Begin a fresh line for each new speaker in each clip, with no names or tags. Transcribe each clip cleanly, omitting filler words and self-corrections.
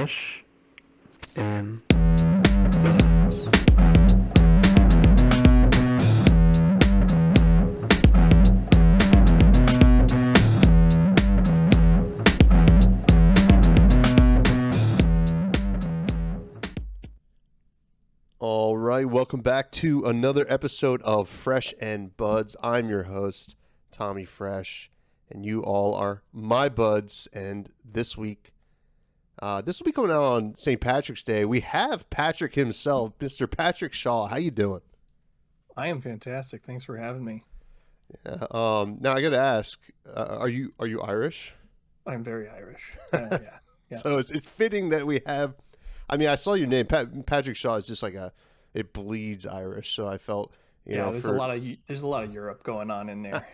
Fresh and Buds.
All right, welcome back to another episode of Fresh and Buds. I'm your host, Tommy Fresh, and you all are my buds. And this week will be coming out on St. Patrick's Day. We have Patrick himself, Mr. Patrick Shaw. How you doing?
I am fantastic. Thanks for having me.
Yeah, now I got to ask, are you Irish?
I'm very Irish. Yeah.
So it's fitting that we have. I mean, I saw your name, Patrick Shaw. Is just like it bleeds Irish. So I felt,
there's a lot of Europe going on in there.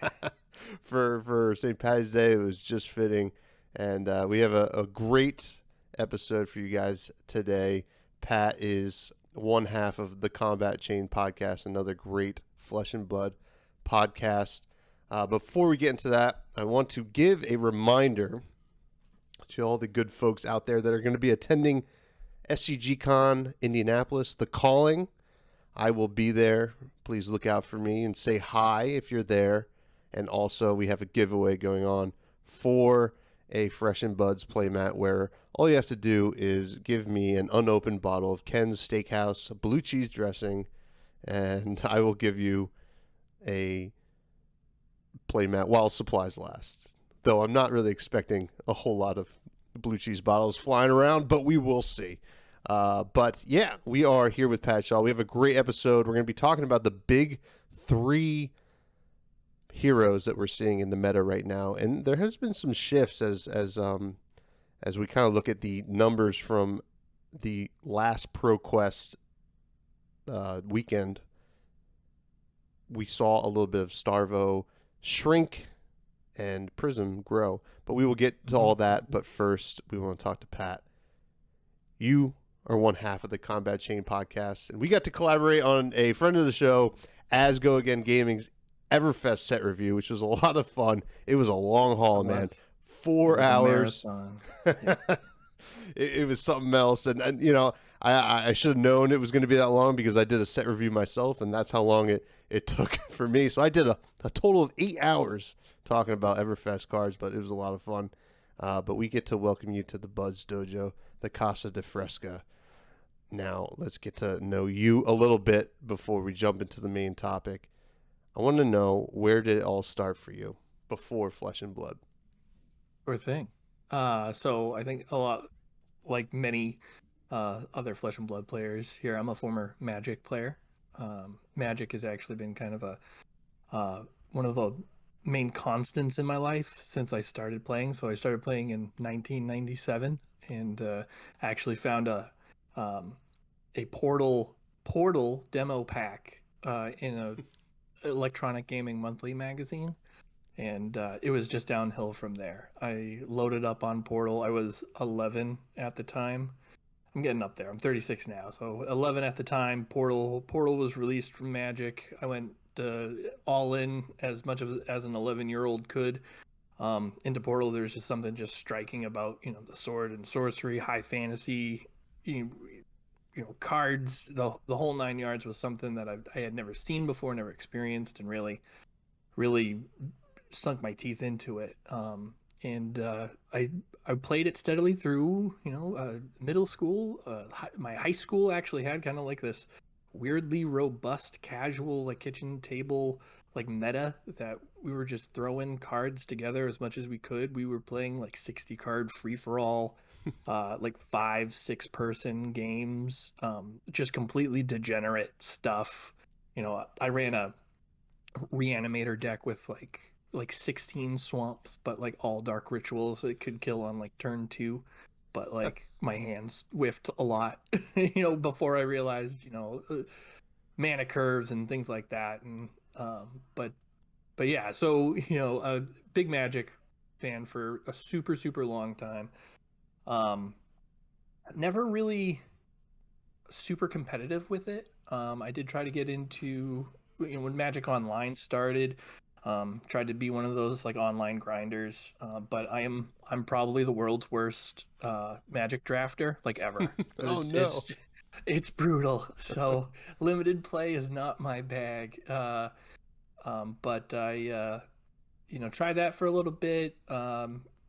for St. Patty's Day, it was just fitting, and we have a great episode for you guys today. Pat is one half of the Combat Chain podcast, another great Flesh and Blood podcast. Before we get into that, I want to give a reminder to all the good folks out there that are going to be attending SCGCon Indianapolis, The Calling. I will be there. Please look out for me and say hi if you're there. And also, we have a giveaway going on for a Fresh and Buds playmat where all you have to do is give me an unopened bottle of Ken's Steakhouse blue cheese dressing, and I will give you a playmat while supplies last. Though I'm not really expecting a whole lot of blue cheese bottles flying around, but we will see. But yeah, we are here with Pat Shaw. We have a great episode. We're going to be talking about the big three heroes that we're seeing in the meta right now, and there has been some shifts as we kind of look at the numbers from the last ProQuest weekend. We saw a little bit of Starvo shrink and Prism grow, but we will get to all that. But first, we want to talk to Pat. You are one half of the Combat Chain podcast, and we got to collaborate on a friend of the show, As Go Again Gaming's Everfest set review, which was a lot of fun. It was a long haul, man. 4 hours. It was something else, and I should have known it was going to be that long because I did a set review myself, and that's how long it took for me. So I did a total of 8 hours talking about Everfest cards, but it was a lot of fun. But we get to welcome you to the Buds Dojo, the Casa de Fresca. Now, let's get to know you a little bit before we jump into the main topic. I want to know, where did it all start for you before Flesh and Blood?
Sure thing. So I think a lot, like many other Flesh and Blood players here, I'm a former Magic player. Magic has actually been kind of one of the main constants in my life since I started playing. So I started playing in 1997, and actually found a Portal demo pack in a Electronic Gaming Monthly magazine, and it was just downhill from there. I loaded up on Portal. I was 11 at the time. I'm getting up there. I'm 36 now, so 11 at the time. Portal was released from Magic. I went all in as much as an 11-year-old could into Portal. There's just something just striking about the sword and sorcery, high fantasy, cards. The whole 9 yards was something that I had never seen before, never experienced, and really sunk my teeth into it. And I played it steadily through middle school. My high school actually had kind of like this weirdly robust casual like kitchen table like meta that we were just throwing cards together as much as we could. We were playing like 60 card free for all, like 5-6 person games, just completely degenerate stuff. I ran a reanimator deck with like 16 swamps, but like all dark rituals that could kill on like turn 2. But like my hands whiffed a lot, before I realized, mana curves and things like that. And but yeah, so a big Magic fan for a super super long time. Never really super competitive with it. I did try to get into when Magic Online started. Tried to be one of those like online grinders, but I'm probably the world's worst Magic drafter like ever.
Oh
It's
no.
it's it's brutal. So limited play is not my bag. But I tried that for a little bit.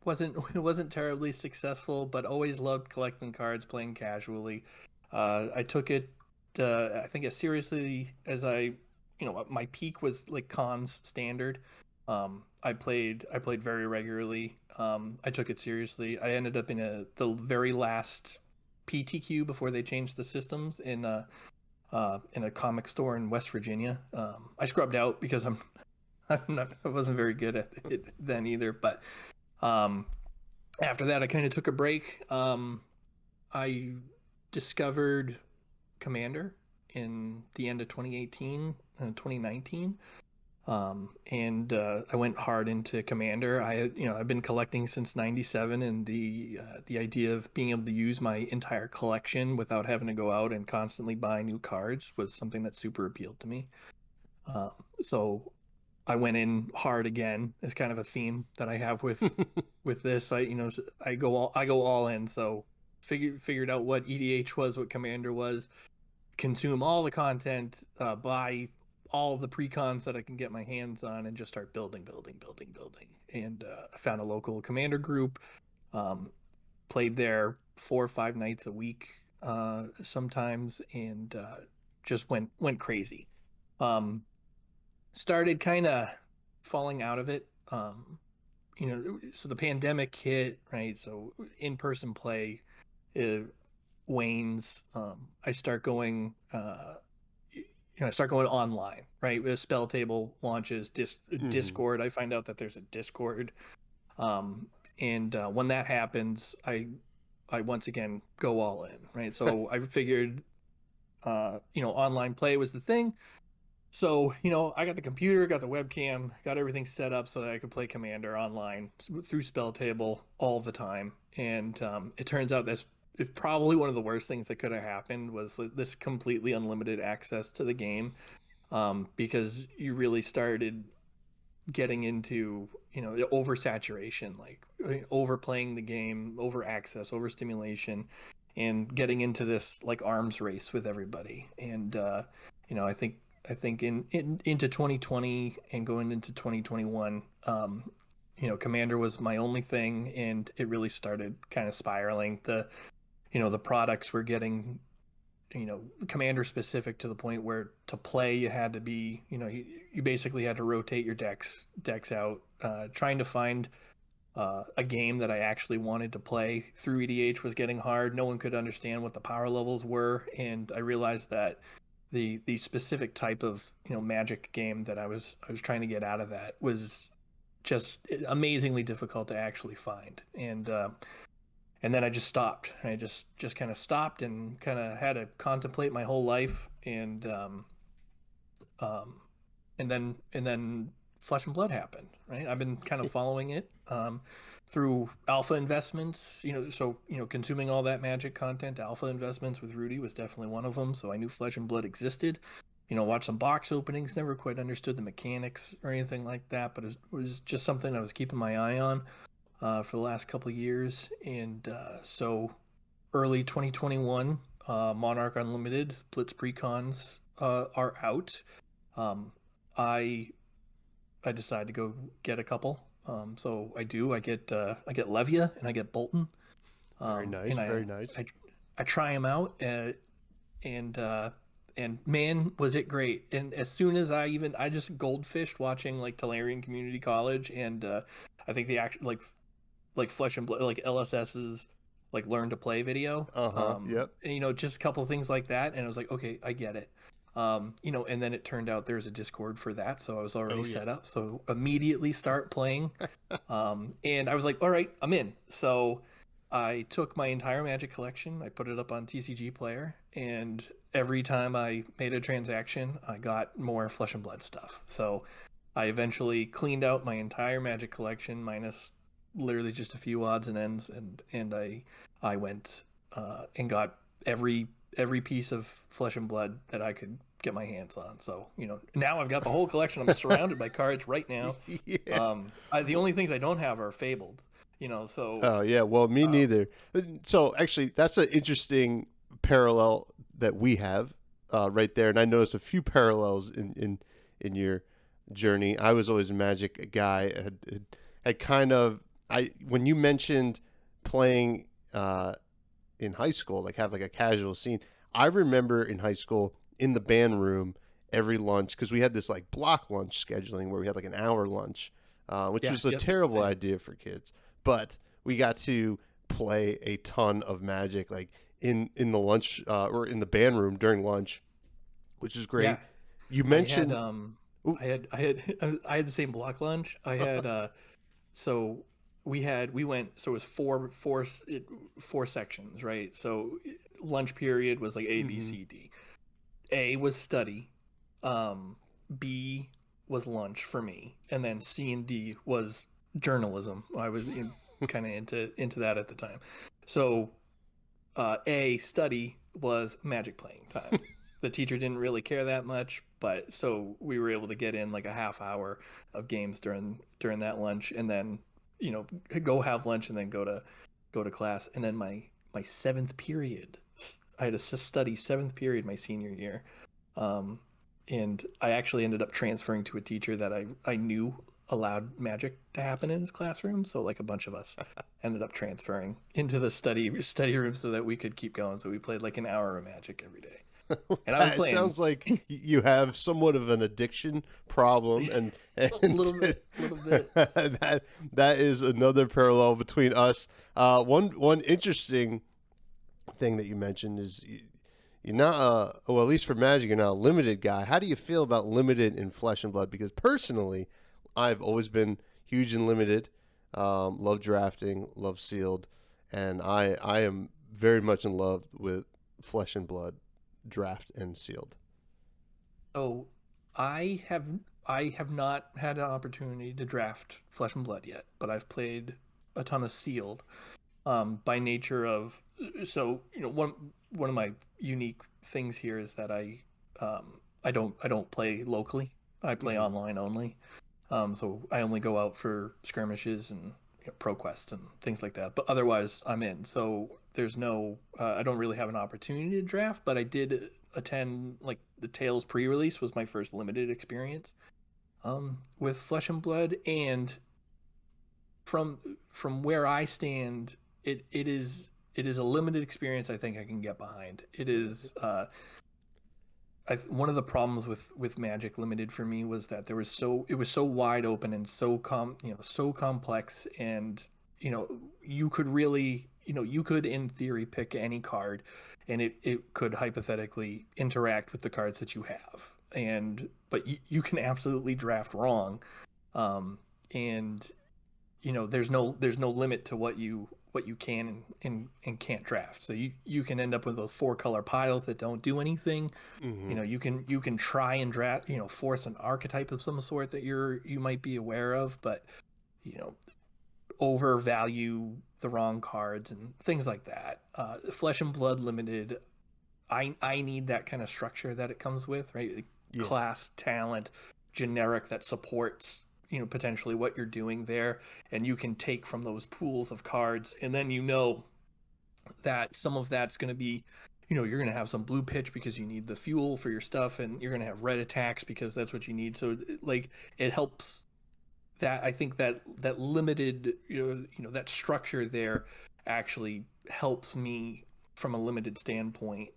Wasn't it wasn't terribly successful, but always loved collecting cards, playing casually. I took it, I think, as seriously as my peak was like cons standard. I played very regularly. I took it seriously. I ended up in the very last PTQ before they changed the systems in a comic store in West Virginia. I scrubbed out because I wasn't very good at it then either. But um, after that, I kind of took a break. I discovered Commander in the end of 2018 and 2019. And I went hard into Commander. I've been collecting since '97, and the idea of being able to use my entire collection without having to go out and constantly buy new cards was something that super appealed to me. So I went in hard again. It's kind of a theme that I have with this. I go all in. So figured out what EDH was, what Commander was, consume all the content, buy all the precons that I can get my hands on, and just start building, building, building, building. And I found a local Commander group, um, played there 4 or 5 nights a week, sometimes, and just went crazy. Um, Started kind of falling out of it. So the pandemic hit, right? So in-person play uh, wanes. I start going, I start going online, right? With Spell Table launches,
Mhm.
Discord. I find out that there's a Discord, um, and when that happens, I once again go all in, right? So I figured, online play was the thing. So, I got the computer, got the webcam, got everything set up so that I could play Commander online through Spell Table all the time. And it turns out that's probably one of the worst things that could have happened was this completely unlimited access to the game, because you really started getting into, the oversaturation, like overplaying the game, over access, overstimulation, and getting into this like arms race with everybody. And I think into 2020 and going into 2021, Commander was my only thing, and it really started kind of spiraling. The products were getting, Commander specific, to the point where to play you had to be, you basically had to rotate your decks out. Trying to find a game that I actually wanted to play through EDH was getting hard. No one could understand what the power levels were, and I realized that the specific type of Magic game that I was trying to get out of that was just amazingly difficult to actually find. And then I just stopped. I just kind of stopped and kind of had to contemplate my whole life. Um, and then Flesh and Blood happened. Right, I've been kind of following it, through Alpha Investments. So consuming all that Magic content. Alpha Investments with Rudy was definitely one of them. So I knew Flesh and Blood existed. Watched some box openings. Never quite understood the mechanics or anything like that, but it was just something I was keeping my eye on, for the last couple of years. And so early 2021, Monarch Unlimited Blitz Precons are out. Um, I I decided to go get a couple. So I do. I get Levia and I get Bolton.
Very nice,
And
very nice.
I try them out, and man, was it great. And as soon as I just goldfished watching like Tolarian Community College, and I think the act like Flesh and Blood, like LSS's like learn to play video.
Uh-huh. Yep.
And, just a couple of things like that, and I was like, okay, I get it. And then it turned out there's a Discord for that, so I was already
Oh yeah.
set up. So immediately start playing, and I was like, all right, I'm in. So I took my entire Magic collection, I put it up on TCG Player, and every time I made a transaction, I got more Flesh and Blood stuff. So I eventually cleaned out my entire Magic collection, minus literally just a few odds and ends, and I went, and got every piece of Flesh and Blood that I could get my hands on. So now I've got the whole collection. I'm surrounded by cards right now.
Yeah.
The only things I don't have are fabled. So
Oh yeah, well me neither. So actually, that's an interesting parallel that we have right there, and I noticed a few parallels in your journey. I was always a Magic guy. Had kind of I when you mentioned playing in high school, like have like a casual scene. I remember in high school in the band room every lunch because we had this like block lunch scheduling where we had like an hour lunch, which
yeah,
was a
yep,
terrible
same.
idea for kids. But we got to play a ton of Magic, like in the lunch or in the band room during lunch, which is
Yeah,
great. You
I had
mentioned, ooh,
I had the same block lunch. I had so we went, so it was four sections, right? So lunch period was like A, B,
mhm.
C, D. A was study, um, B was lunch for me, and then C and D was journalism. I was kind of into that at the time. So A, study, was Magic playing time. The teacher didn't really care that much, but so we were able to get in like a half hour of games during that lunch, and then go have lunch and then go to class. And then my seventh period, I had to study seventh period my senior year, um, and I actually ended up transferring to a teacher that I knew allowed Magic to happen in his classroom. So like a bunch of us ended up transferring into the study room so that we could keep going. So we played like an hour of Magic every day, and I was
Pat, it
playing
sounds like you have somewhat of an addiction problem, and
a little bit.
that is another parallel between us. One interesting thing that you mentioned is you're not well, at least for Magic, you're not a limited guy. How do you feel about limited in Flesh and Blood? Because personally, I've always been huge in limited. Love drafting, love sealed, and I am very much in love with Flesh and Blood draft and sealed.
So I have I have not had an opportunity to draft Flesh and Blood yet, but I've played a ton of sealed. By nature of, so one of my unique things here is that I don't play locally. I play
Hmm.
online only. So I only go out for skirmishes and pro quests and things like that. But otherwise, I'm in. So there's no I don't really have an opportunity to draft, but I did attend, like, the Tales pre-release was my first limited experience with Flesh and Blood. And from from where I stand, it is a limited experience I think I can get behind. It is one of the problems with Magic Limited for me was that it was so wide open and so complex, and you could really, you could in theory pick any card, and it could hypothetically interact with the cards that you have, but you can absolutely draft wrong, and there's no limit to what you can and can't draft. So you can end up with those 4-color piles that don't do anything.
Hmm.
You can try and draft, force an archetype of some sort that you might be aware of, but you know overvalue the wrong cards and things like that. Flesh and Blood Limited, I need that kind of structure that it comes with, right?
Yeah.
Class, talent, generic that supports potentially what you're doing there, and you can take from those pools of cards, and then that some of that's going to be, you're going to have some blue pitch because you need the fuel for your stuff, and you're going to have red attacks because that's what you need. So like it helps that, I think that limited, that structure there actually helps me from a limited standpoint,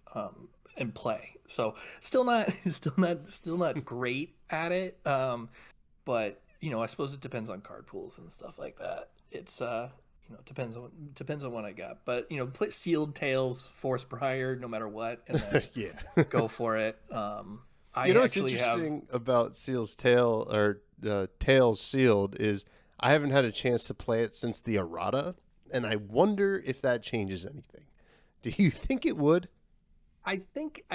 and play. So still not still not great at it, but I suppose it depends on card pools and stuff like that. It's depends on what I got, but play sealed tails, force prior no matter what, and then
Yeah.
go for it.
You
I
know what's
actually have.
interesting about Seal's Tail or Tails Sealed is I haven't had a chance to play it since the errata, and I wonder if that changes anything. Do you think it would?
I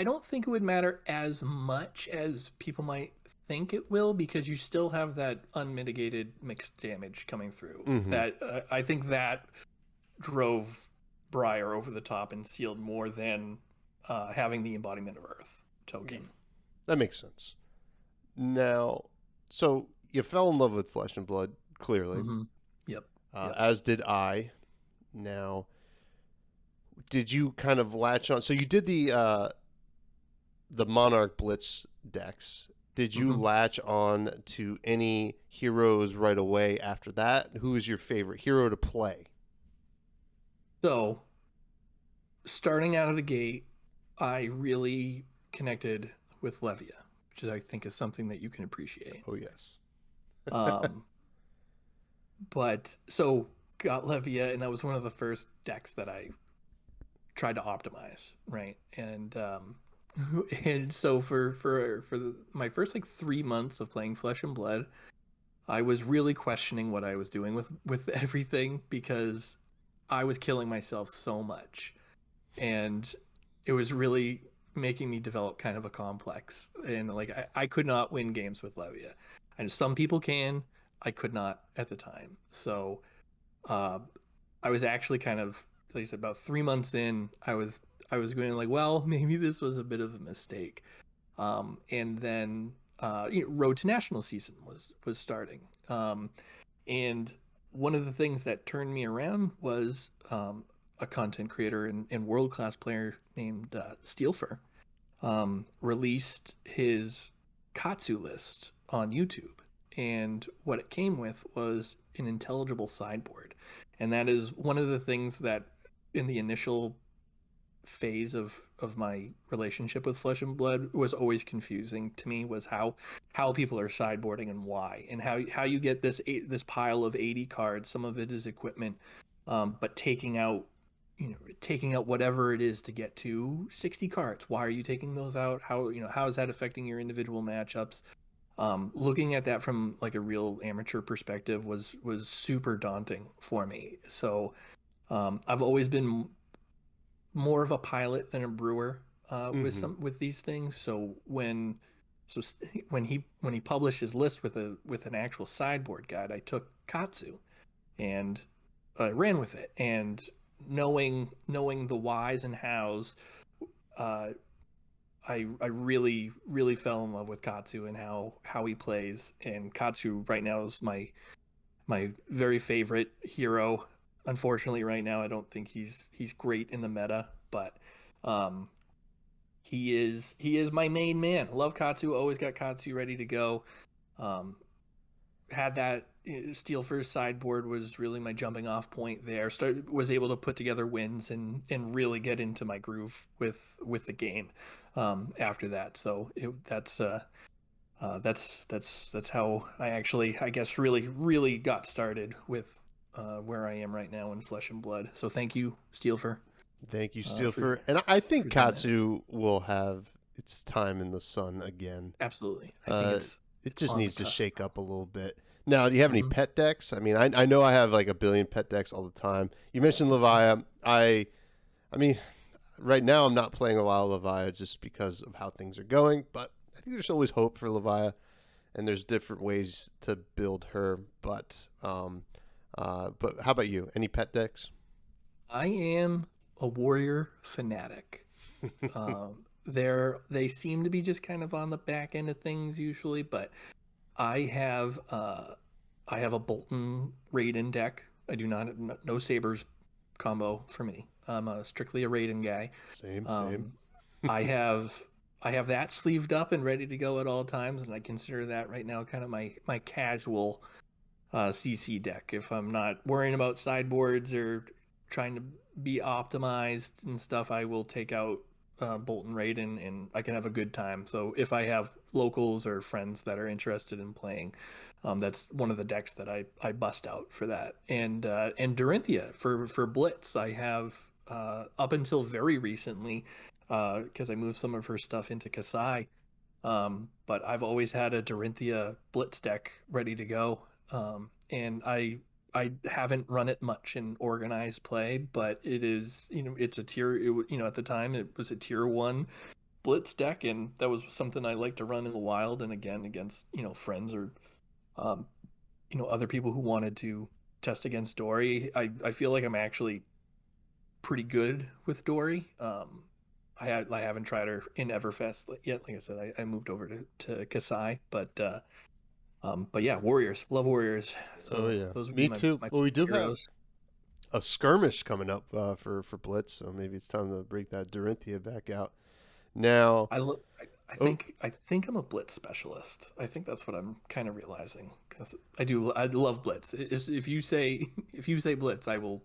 don't think it would matter as much as people might think it will, because you still have that unmitigated mixed damage coming through.
Mm-hmm.
That I think that drove Briar over the top and sealed more than having the Embodiment of Earth token.
That makes sense. Now, so you fell in love with Flesh and Blood, clearly,
Mm-hmm. Yep. Yep.
as did I. Now, did you kind of latch on? So you did the Monarch Blitz decks. Did you
Mm-hmm.
latch on to any heroes right away after that? Who is your favorite hero to play?
So, starting out of the gate, I really connected with Levia, which is, I think, is something that you can appreciate.
Oh yes.
Um, but so got Levia, and that was one of the first decks that I tried to optimize, right? And and so my first like 3 months of playing Flesh and Blood, I was really questioning what I was doing with everything because I was killing myself so much, and it was really making me develop kind of a complex. And like I could not win games with Levia, and some people can. I could not at the time. So uh, I was actually kind of, like I said, about 3 months in, I was going like, well, maybe this was a bit of a mistake. And then Road to National season was starting, and one of the things that turned me around was a content creator and world class player named Steelfer released his Katsu list on YouTube. And what it came with was an intelligible sideboard. And that is one of the things that in the initial phase of my relationship with Flesh and Blood was always confusing to me, was how people are sideboarding and why, and how you get this pile of 80 cards. Some of it is equipment, but taking out whatever it is to get to 60 cards. Why are you taking those out? How is that affecting your individual matchups? Looking at that from like a real amateur perspective was super daunting for me. So I've always been more of a pilot than a brewer
Mm-hmm.
with these things. So so when he published his list with an actual sideboard guide, I took Katsu and I ran with it. And knowing the whys and hows, uh, I really fell in love with Katsu and how he plays. And Katsu right now is my very favorite hero. Unfortunately, right now I don't think he's great in the meta, but um, he is my main man. Love Katsu. Always got Katsu ready to go. Um, had that Steel First sideboard was really my jumping off point there. Was able to put together wins and really get into my groove with the game after that. So that's how I actually, I guess, really got started with where I am right now in Flesh and Blood. So thank you, Steel,
Thank you, Steel,
for
and I think
doing that.
Katsu will have its time in the sun again.
Absolutely, I think
Uh,
it's
it just
on the
needs to
cusp
shake
now.
up a little bit. Now, do you have any
Mm-hmm.
pet decks? I mean, I know I have like a billion pet decks all the time. You mentioned Levia. I mean, right now I'm not playing a lot of Levia just because of how things are going, but I think there's always hope for Levia, and there's different ways to build her. But how about you? Any pet decks?
I am a warrior fanatic. They seem to be just kind of on the back end of things usually, but I have uh, I have a Bolton Raiden deck. I do not no Sabers combo for me. I'm strictly a Raiden guy.
Same, same.
Um, I have I have that sleeved up and ready to go at all times, and I consider that right now kind of my casual CC deck. If I'm not worrying about sideboards or trying to be optimized and stuff, I will take out Bolton Raiden and I can have a good time. So if I have locals or friends that are interested in playing, that's one of the decks that I bust out for that. And Dorinthia for Blitz, I have up until very recently because I moved some of her stuff into Kasai. But I've always had a Dorinthia Blitz deck ready to go. And I haven't run it much in organized play, but it is, it's a at the time it was a tier 1 Blitz deck, and that was something I like to run in the wild, and again against, friends or, um, other people who wanted to test against Dory. I feel like I'm actually pretty good with Dory. I haven't tried her in Everfest yet. Like I said, I moved over to Kasai, but yeah, Warriors, love Warriors.
Oh
So
yeah,
those would be
me too.
my
Well, we do have
heroes.
a skirmish coming up for Blitz, so maybe it's time to break that Dorinthia back out. Now,
I look.
oh,
I think I'm a blitz specialist. I think that's what I'm kind of realizing because I do. I love blitz. If you say if you say blitz, I will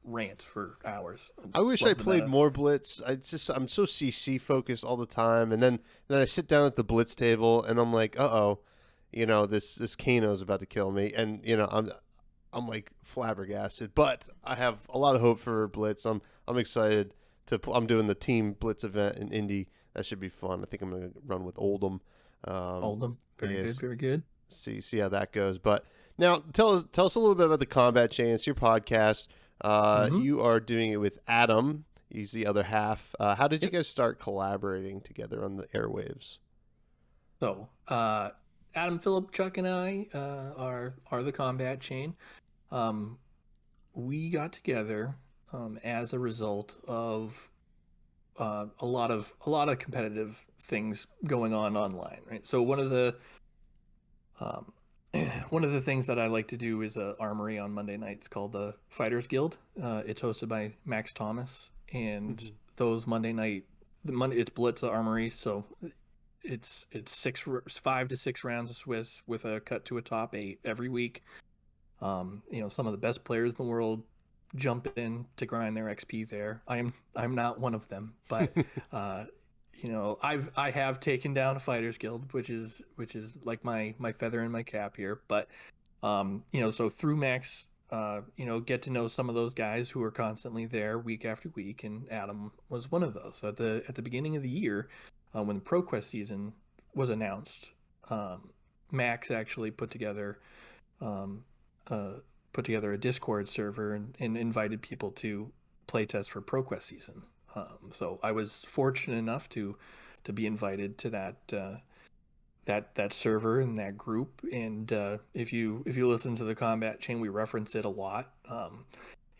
rant for hours. I
I wish I
love the
played
meta.
more Blitz. I'm so CC focused all the time, and then I sit down at the Blitz table and I'm like, this Kano's about to kill me, and I'm like flabbergasted. But I have a lot of hope for Blitz. I'm excited I'm doing the team Blitz event in Indy. That should be fun. I think I'm gonna run with Oldham. Um,
Oldham, very good,
is
very good.
see how that goes. But now tell us a little bit about the Combat Chain. It's your podcast.
Mm-hmm.
You are doing it with Adam. He's the other half. How did you
Yep.
guys start collaborating together on the airwaves?
So, Adam, Philip, Chuck, and I are the combat chain. Um, we got together as a result of a lot of competitive things going on online, right? So um, one of the things that I like to do is a armory on Monday nights called the Fighters Guild. It's hosted by Max Thomas, and
Mm-hmm.
those Monday night the Monday it's Blitz armory, so it's 5 to 6 rounds of Swiss with a cut to a top 8 every week. Some of the best players in the world jump in to grind their XP there. I'm not one of them, but uh, I have taken down a fighters guild, which is like my feather in my cap here. But so through Max, get to know some of those guys who are constantly there week after week, and Adam was one of those. So at the beginning of the year, when the ProQuest season was announced, Max actually um, uh, put together a Discord server and invited people to playtest for ProQuest season. So I was fortunate enough to be invited to that server and that group. And if you listen to the combat chain, we reference it a lot.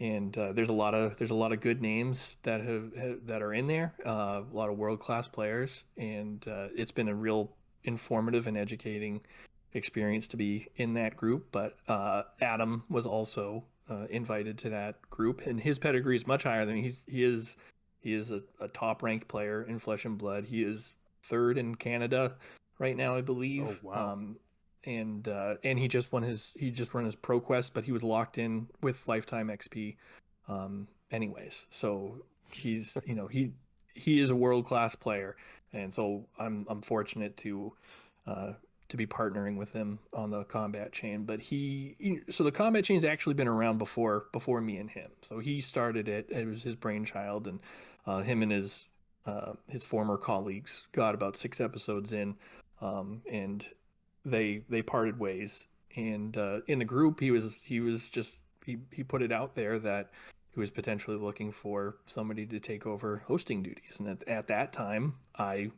And there's a lot of good names that are in there. A lot of world class players, and it's been a real informative and educating experience to be in that group. But Adam was also invited to that group, and his pedigree is much higher than me. He is a top ranked player in Flesh and Blood. He is third in Canada right now, I
Oh
believe.
wow.
And he just run his ProQuest, but he was locked in with lifetime XP, anyways. So he is a world class player, and so I'm fortunate to be partnering with him on the combat chain. But so the combat chain's actually been around before me and him. So he started it. It was his brainchild, and him and his former colleagues got about 6 episodes in, and they parted ways. And in the group, he put it out there that he was potentially looking for somebody to take over hosting duties. And at that time, I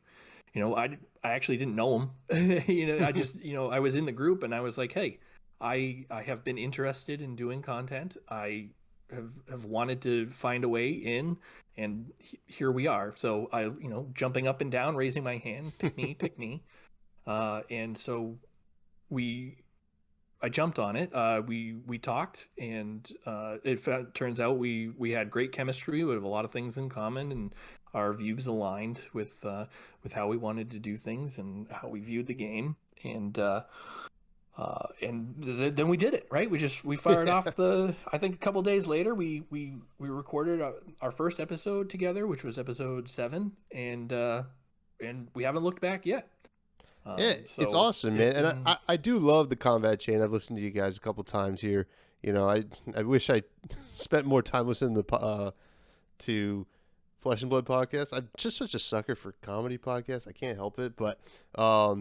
actually didn't know him. I just I was in the group and I was like, hey, I have been interested in doing content. I have wanted to find a way in, and here we are. So I jumping up and down, raising my hand, pick me, pick me. And so we I jumped on it. We talked, and turns out we had great chemistry. We have a lot of things in common, and our views aligned with how we wanted to do things and how we viewed the game. Then we did it, right. We fired
Yeah.
off I think a couple days later we recorded our first episode together, which was episode 7, and we haven't looked back yet.
Yeah, it's
So
awesome,
it's
man, and
been
I do love the Combat Chain. I've listened to you guys a couple times here. I wish I spent more time listening to Flesh and Blood podcast. I'm just such a sucker for comedy podcasts. I can't help it, but
I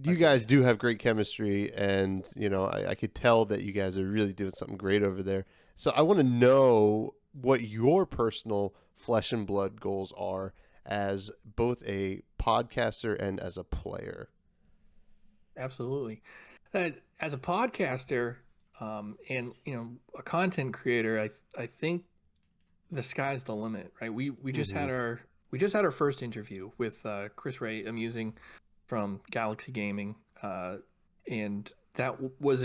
you
feel
guys
you.
do have great chemistry, and I could tell that you guys are really doing something great over there. So I want to know what your personal Flesh and Blood goals are as both a podcaster and as a player.
Absolutely. As a podcaster, and a content creator, I think the sky's the limit, right? We just had
Mm-hmm.
our first interview with Chris Ray Amusing from Galaxy Gaming, and that was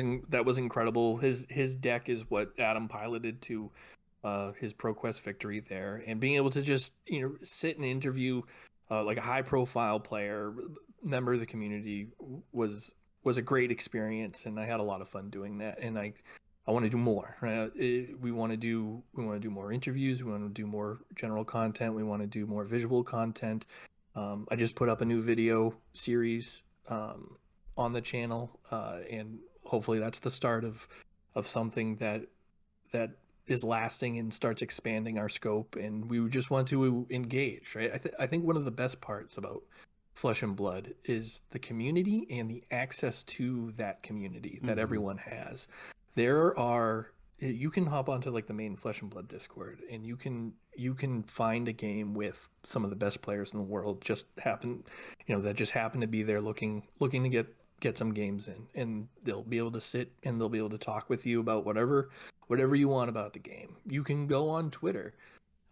incredible. His deck is what Adam piloted to his ProQuest victory there, and being able to just sit and interview like a high profile player, member of the community was a great experience, and I had a lot of fun doing that. And I want to do more. Right? We want to do more interviews. We want to do more general content. We want to do more visual content. I just put up a new video series on the channel, and hopefully that's the start of something that is lasting and starts expanding our scope. And we just want to engage. Right? I think one of the best parts about Flesh and Blood is the community and the access to that community that
Mm-hmm.
everyone has. There are You can hop onto like the main Flesh and Blood Discord, and you can find a game with some of the best players in the world that just happen to be there looking to get some games in, and they'll be able to sit and they'll be able to talk with you about whatever you want about the game. You can go on Twitter,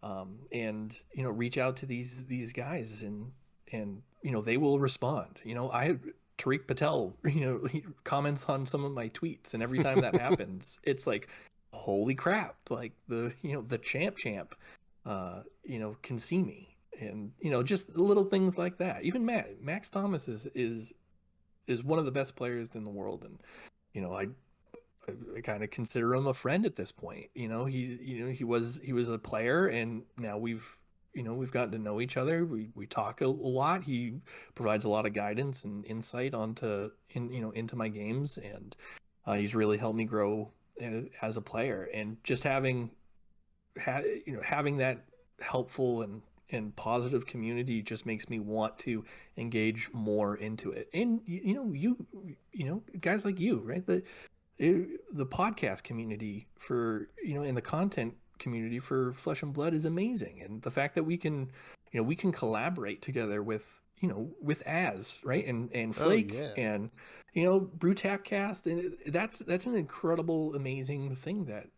and reach out to these guys, and they will respond. I Tariq Patel, he comments on some of my tweets, and every time that happens, it's like, holy crap! Like the champ, can see me, and just little things like that. Even Max Thomas is one of the best players in the world, and I kind of consider him a friend at this point. He was a player, and now we've gotten to know each other. We talk a lot. He provides a lot of guidance and insight into my games, and he's really helped me grow as a player. And just having that helpful and positive community just makes me want to engage more into it. And guys like you, right? The podcast community and the content community for Flesh and Blood is amazing. And the fact that we can collaborate together with Az, right? And
Oh
Flake,
yeah,
and Brutapcast, and that's an incredible, amazing thing that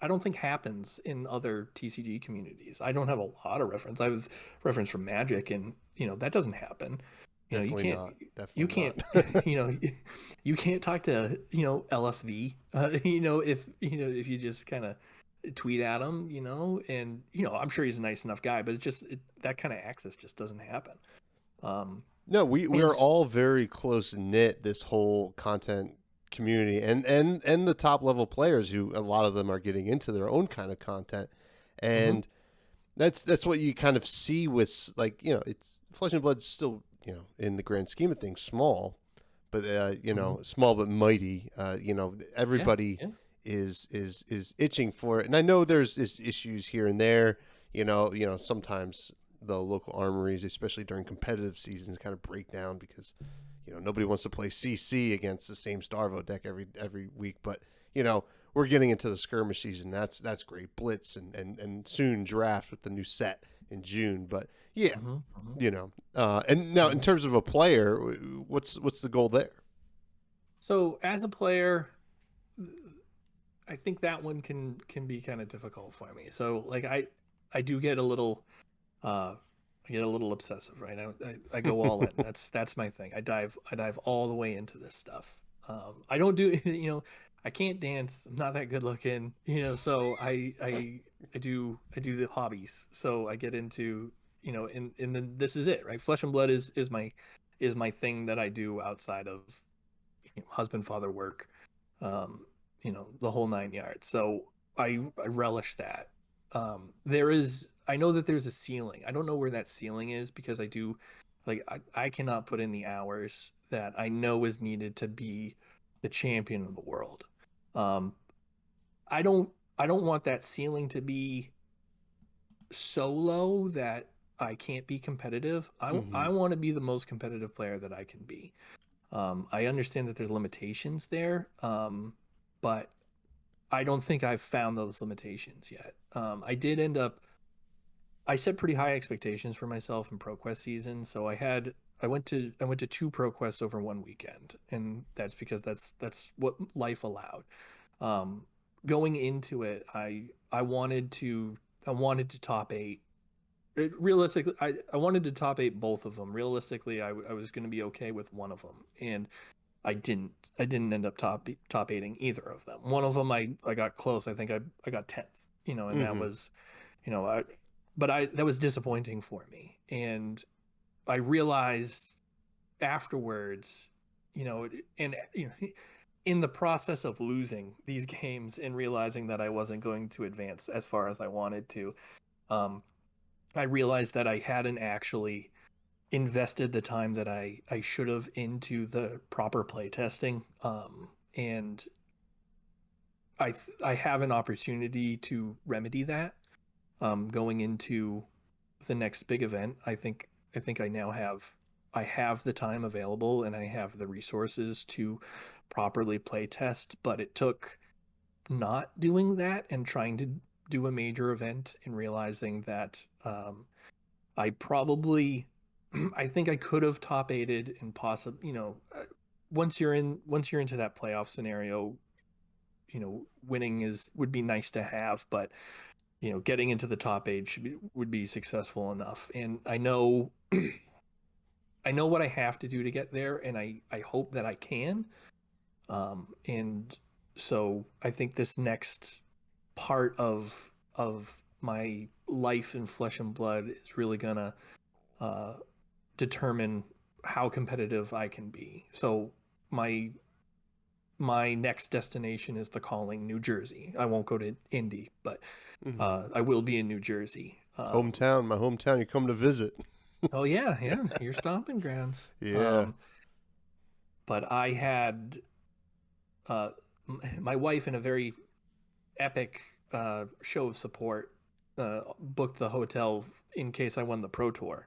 I don't think happens in other TCG communities. I don't have a lot of reference. I have reference from Magic, and that doesn't happen. You
definitely
can't
not.
you
Definitely
can't
not.
you know you can't talk to LSV if you just kind of tweet at him, and I'm sure he's a nice enough guy, but that kind of access just doesn't happen.
No, we
And
are all very close knit. This whole content community, and the top level players, who a lot of them are getting into their own kind of content,
Mhm.
and that's what you kind of see with, like, it's Flesh and Blood's still, in the grand scheme of things, small, but
Mhm.
small but mighty.
Yeah,
Everybody
yeah.
is itching for it, and I know there's issues here and there. Sometimes the local armories, especially during competitive seasons, kind of break down because nobody wants to play CC against the same Starvo deck every week. But we're getting into the skirmish season. That's great. Blitz and soon draft with the new set in June. But yeah,
Mhm. Mhm.
and now in
Mhm.
terms of a player, what's the goal there?
So as a player, I think that one can be kind of difficult for me. So like I do get a little I get a little obsessive, right? I go all in. That's my thing. I dive all the way into this stuff. I don't do I can't dance. I'm not that good looking, so I do the hobbies. So I get into, and then this is it, right? Flesh and Blood is my thing that I do outside of husband father work, the whole nine yards. So I relish that. I know that there's a ceiling. I don't know where that ceiling is, because I cannot put in the hours that I know is needed to be the champion of the world. Um, I don't I don't want that ceiling to be so low that I can't be competitive.
Mm-hmm.
I want to be the most competitive player that I can be. I understand that there's limitations there, but I don't think I've found those limitations yet. I set pretty high expectations for myself in ProQuest season, so I went to two ProQuests over one weekend, and that's because that's what life allowed. Um, going into it, I wanted to top eight. Realistically, I wanted to top eight both of them. Realistically, I was going to be okay with one of them, and I didn't end up top eighting either of them. One of them I got close. I think I got 10th, you know, and that
Mm-hmm.
was, you know, that was disappointing for me. And I realized afterwards, you know, and you know, in the process of losing these games and realizing that I wasn't going to advance as far as I wanted to, um, I realized that I hadn't actually invested the time that I should have into the proper play testing. And I have an opportunity to remedy that going into the next big event. I think I have the time available and I have the resources to properly play test, but it took not doing that and trying to do a major event and realizing that I probably I think I could have top aided and possibly, you know, once you're into that playoff scenario, you know, winning would be nice to have, but you know, getting into the top eight would be successful enough. And I know I know what I have to do to get there, and I hope that I can. And so I think this next part of my life in flesh and blood is really gonna uh, determine how competitive I can be. So my my next destination is the Calling, New Jersey. I won't go to Indy, but
Mm-hmm.
I will be in New Jersey.
Hometown, my hometown. You come to visit.
Oh yeah, yeah, your stomping grounds.
Yeah.
But I had uh, my wife, in a very epic show of support, booked the hotel in case I won the Pro Tour.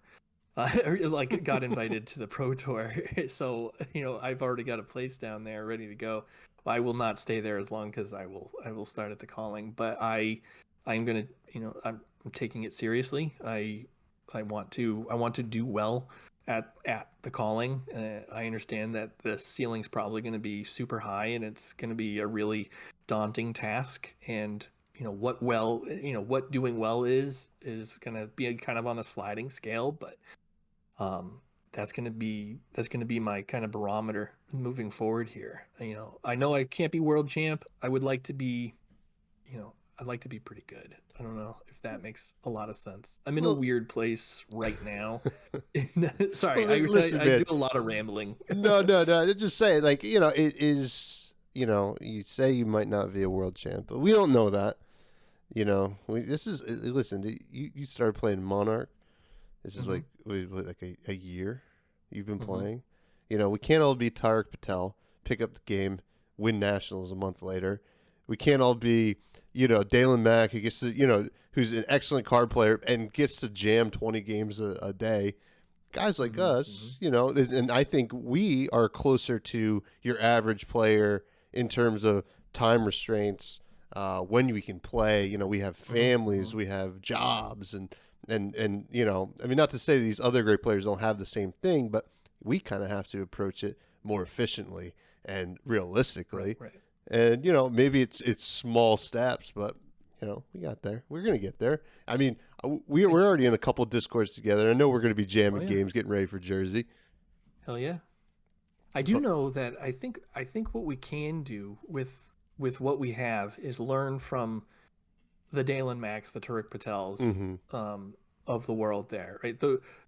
Or like got invited to the Pro Tour. So, you know, I've already got a place down there ready to go. I will not stay there as long because I will start at the Calling, but I'm gonna, you know, I'm taking it seriously. I want to do well at the Calling. I understand that the ceiling's probably going to be super high and it's going to be a really daunting task. And you know what doing well is going to be kind of on a sliding scale, but um, that's gonna be my kind of barometer moving forward here. You know I can't be world champ. I would like to be, you know, I'd like to be pretty good. I don't know if that makes a lot of sense. I'm in a
Well,
weird place right now. Sorry,
listen,
I do
man.
a lot of rambling.
No, no, no. Just say like it is. You say you might not be a world champ, but we don't know that. This is listen. You started playing Monarch. This is
Hmm.
like a year you've been
Hmm.
playing. We can't all be Tarek Patel, pick up the game, win nationals a month later. We can't all be, Dalen Mack, who gets to, who's an excellent card player and gets to jam 20 games a day. Guys like
Hmm. Hmm.
us, and I think we are closer to your average player in terms of time restraints, when we can play. We have
Hmm.
families,
Hmm.
we have jobs, and I mean, not to say these other great players don't have the same thing, but we kind of have to approach it more efficiently and
Right,
realistically.
right.
And maybe it's small steps, but we got there. We're gonna get there. I mean, we're already in a couple discords together. I know we're gonna be
Oh
jamming
yeah,
games, getting ready for Jersey.
hell yeah. I do
But
know that I think what we can do with what we have is learn from the Dalen Max, the Turek Patels
mm-hmm,
um, of the world there, right?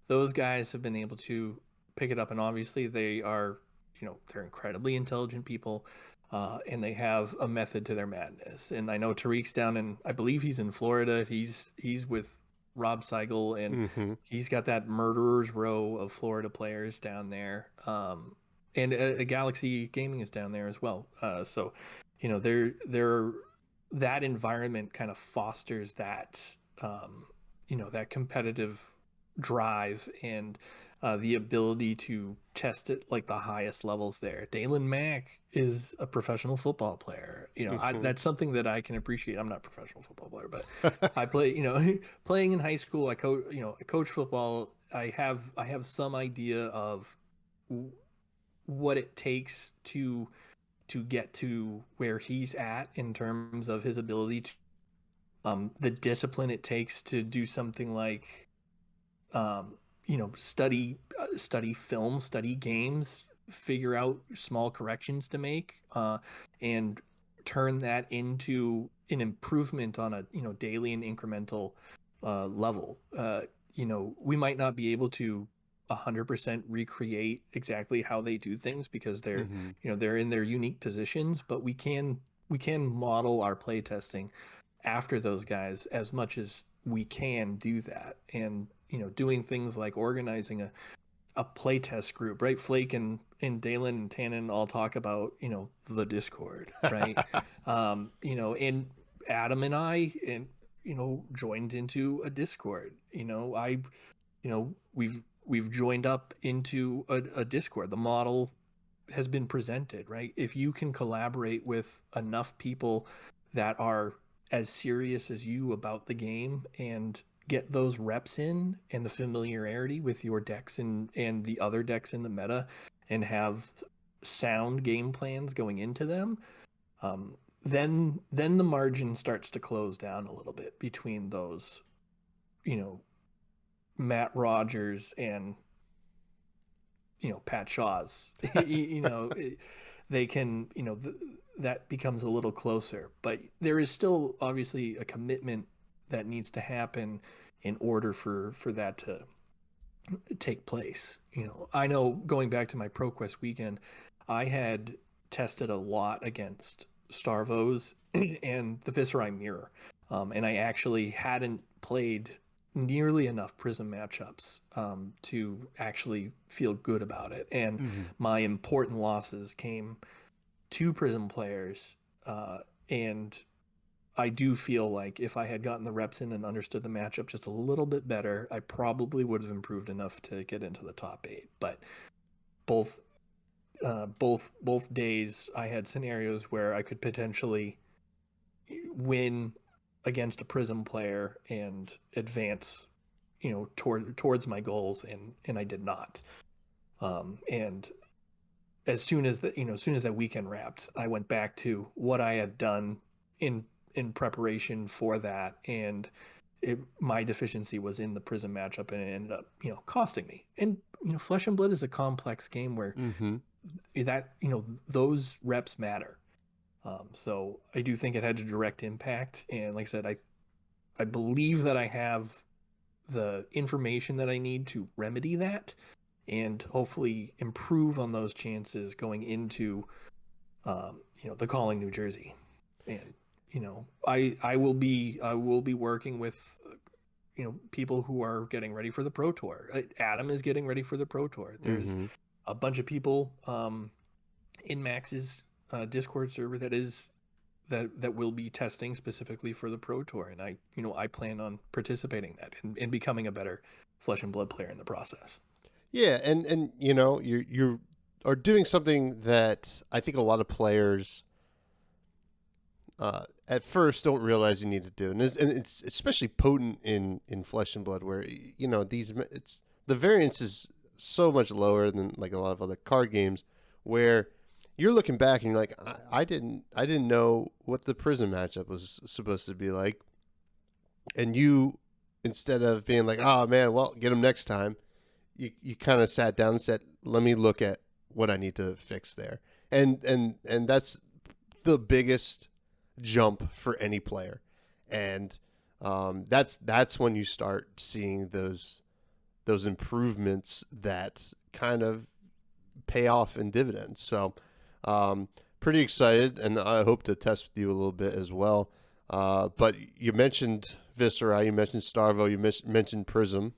Those guys have been able to pick it up, and obviously they are, you know, they're incredibly intelligent people, and they have a method to their madness. And I know Tariq's down in, I believe he's in Florida. He's with Rob Seigel, and
mm-hmm,
he's got that murderer's row of Florida players down there. And a Galaxy Gaming is down there as well. So, you know, they're that environment kind of fosters that you know, that competitive drive and the ability to test it like the highest levels there. Dalen Mack is a professional football player. You know,
mm-hmm.
that's something that I can appreciate. I'm not a professional football player, but I play. You know, playing in high school, I coach. You know, I coach football. I have some idea of what it takes to to get to where he's at in terms of his ability to the discipline it takes to do something like study film, study games, figure out small corrections to make, and turn that into an improvement on a daily and incremental level. We might not be able to 100% recreate exactly how they do things because they're they're in their unique positions, but we can model our play testing after those guys as much as we can do that. And doing things like organizing a playtest group, right? Flake and Dalen and Tannen all talk about the Discord, right? And Adam and I joined into a Discord. We've joined up into a Discord. The model has been presented, right? If you can collaborate with enough people that are as serious as you about the game and get those reps in and the familiarity with your decks and the other decks in the meta and have sound game plans going into them, then the margin starts to close down a little bit between those, Matt Rogers and Pat Shaw's. They can, that becomes a little closer, but there is still obviously a commitment that needs to happen in order for that to take place. I know going back to my ProQuest weekend, I had tested a lot against Starvos and the Viserai mirror, and I actually hadn't played nearly enough Prism matchups to actually feel good about it. And my important losses came to Prism players, and I do feel like if I had gotten the reps in and understood the matchup just a little bit better, I probably would have improved enough to get into the top 8. But both days I had scenarios where I could potentially win against a Prism player and advance, towards my goals, and I did not. And as soon as that weekend wrapped, I went back to what I had done in preparation for that, and my deficiency was in the Prism matchup, and it ended up costing me. And Flesh and Blood is a complex game where that those reps matter. So I do think it had a direct impact, and like I said, I believe that I have the information that I need to remedy that and hopefully improve on those chances going into the Calling New Jersey. And I will be working with people who are getting ready for the Pro Tour. Adam is getting ready for the Pro Tour. There's a bunch of people in Max's Discord server that will be testing specifically for the Pro Tour, and I plan on participating in that and becoming a better Flesh and Blood player in the process.
Yeah, and you are doing something that I think a lot of players at first don't realize you need to do, and it's especially potent in Flesh and Blood, where the variance is so much lower than like a lot of other card games, where you're looking back and you're like, I didn't know what the Prism matchup was supposed to be like, and you, instead of being like, oh man, well, get him next time, you kind of sat down and said, let me look at what I need to fix there, and that's the biggest jump for any player, and that's when you start seeing those improvements that kind of pay off in dividends. So pretty excited, and I hope to test with you a little bit as well. But you mentioned Viserai, you mentioned Starvo, you mentioned Prism.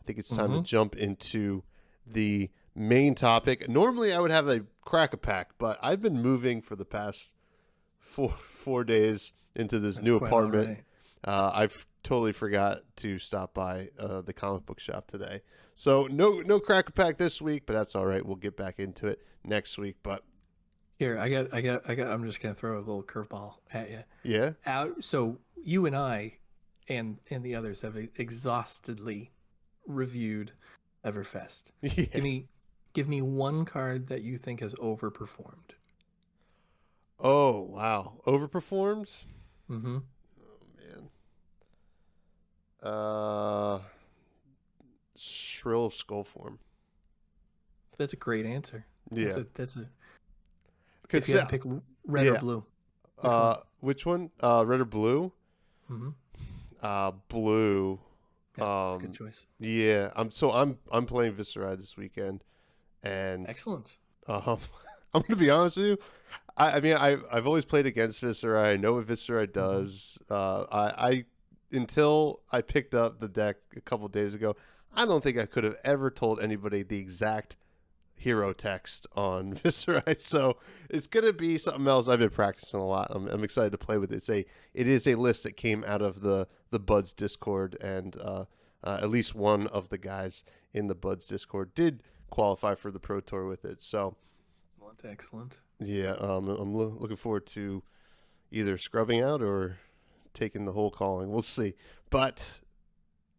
I think it's time to jump into the main topic. Normally I would have a crack-a-pack, but I've been moving for the past four days into this new apartment. I've totally forgot to stop by the comic book shop today. So no crack-a-pack this week, but that's all right. We'll get back into it next week. But
here, I got. I'm just gonna throw a little curveball at you.
Yeah.
So you and I, and the others have exhaustively reviewed Everfest.
Yeah.
Give me one card that you think has overperformed.
Oh wow, overperformed.
Mm-hmm.
Oh man. Uh, Shrill of Skull form.
That's a great answer.
Yeah.
That's a. If you had
Consi-
to pick red or
yeah.
blue, which one?
Which one? Red or blue?
Mm-hmm.
Blue.
Yeah, that's a good choice.
Yeah. I'm playing Viserai this weekend, and
Excellent.
um, I'm gonna be honest with you. I mean, I've always played against Viserai. I know what Viserai
Mm-hmm.
does. I until I picked up the deck a couple days ago, I don't think I could have ever told anybody the exact hero text on Viserai. So it's gonna be something else. I've been practicing a lot. I'm excited to play with it. It is a list that came out of the Buds Discord, and at least one of the guys in the Buds Discord did qualify for the Pro Tour with it. So
Excellent.
yeah, I'm looking forward to either scrubbing out or taking the whole calling. We'll see. But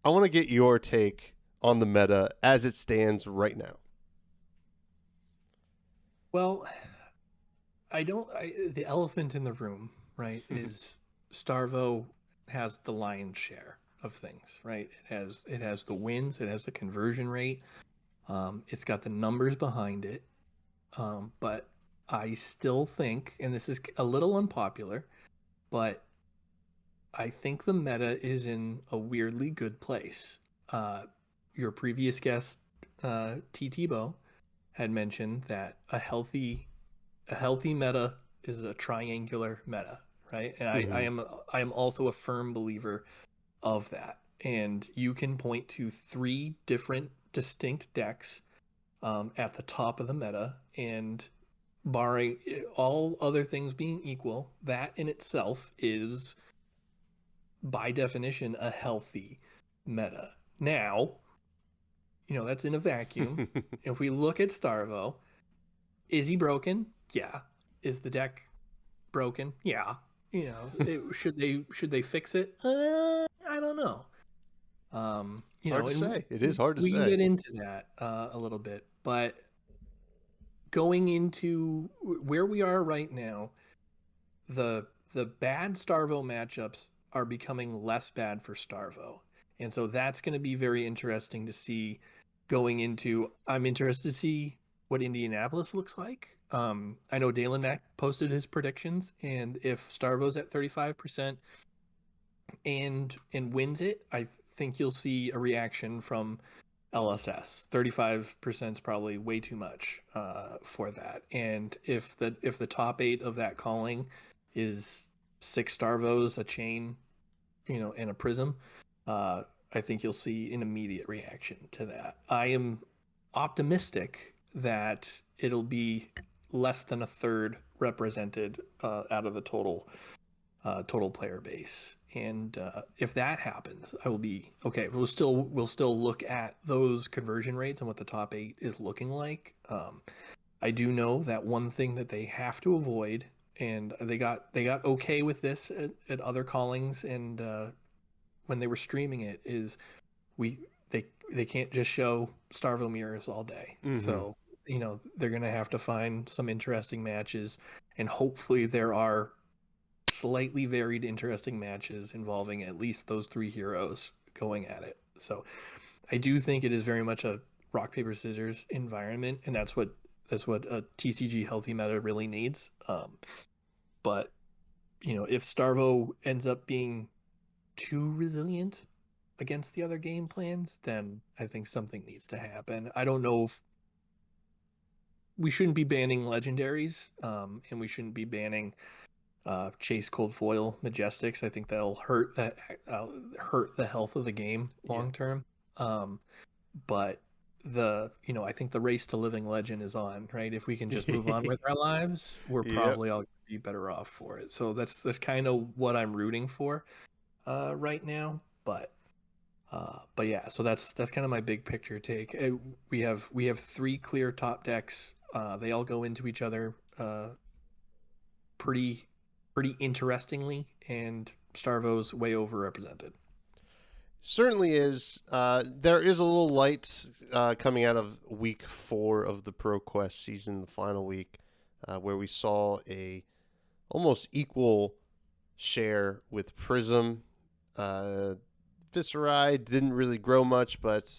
I want to get your take on the meta as it stands right now.
Well, I don't. The elephant in the room, right, is Starvo has the lion's share of things, right? It has the wins, it has the conversion rate, it's got the numbers behind it, but I still think, and this is a little unpopular, but I think the meta is in a weirdly good place. Uh, your previous guest, TT Bo, had mentioned that a healthy meta is a triangular meta, right? And
Mm-hmm.
I am also a firm believer of that. And you can point to three different distinct decks at the top of the meta, and barring all other things being equal, that in itself is by definition a healthy meta. Now, that's in a vacuum. If we look at Starvo, is he broken? Yeah. Is the deck broken? Yeah. Should they fix it? I don't know.
Hard to
And
say. It is hard to
we can
say.
get into that a little bit, but going into where we are right now, the the bad Starvo matchups are becoming less bad for Starvo. And so that's going to be very interesting to see going into. I'm interested to see what Indianapolis looks like. I know Dalen Mack posted his predictions, and if Starvo's at 35% and wins it, I think you'll see a reaction from LSS. 35% is probably way too much for that. And if the top eight of that calling is six Starvos, a chain, and a Prism, uh, I think you'll see an immediate reaction to that. I am optimistic that it'll be less than a third represented out of the total player base. And if that happens, I will be okay. We'll still look at those conversion rates and what the top eight is looking like. I do know that one thing that they have to avoid, and they got okay with this at other callings, and when they were streaming it, is we they can't just show Starvo mirrors all day.
Mm-hmm.
So they're gonna have to find some interesting matches, and hopefully there are slightly varied, interesting matches involving at least those three heroes going at it. So I do think it is very much a rock paper scissors environment, and that's what a TCG healthy meta really needs. But if Starvo ends up being too resilient against the other game plans, then I think something needs to happen. I don't know if we shouldn't be banning legendaries, and we shouldn't be banning Chase Cold Foil Majestics. I think that'll hurt the health of the game
Yeah.
long term. But I think the race to living legend is on, right? If we can just move on with our lives, we're
Yep.
probably all gonna be better off for it. So that's kind of what I'm rooting for right now. But yeah, so that's kind of my big picture take. We have three clear top decks. They all go into each other pretty interestingly, and Starvo's way overrepresented.
Certainly is. There is a little light coming out of week 4 of the ProQuest season, the final week, where we saw a almost equal share with Prism. Viserai didn't really grow much, but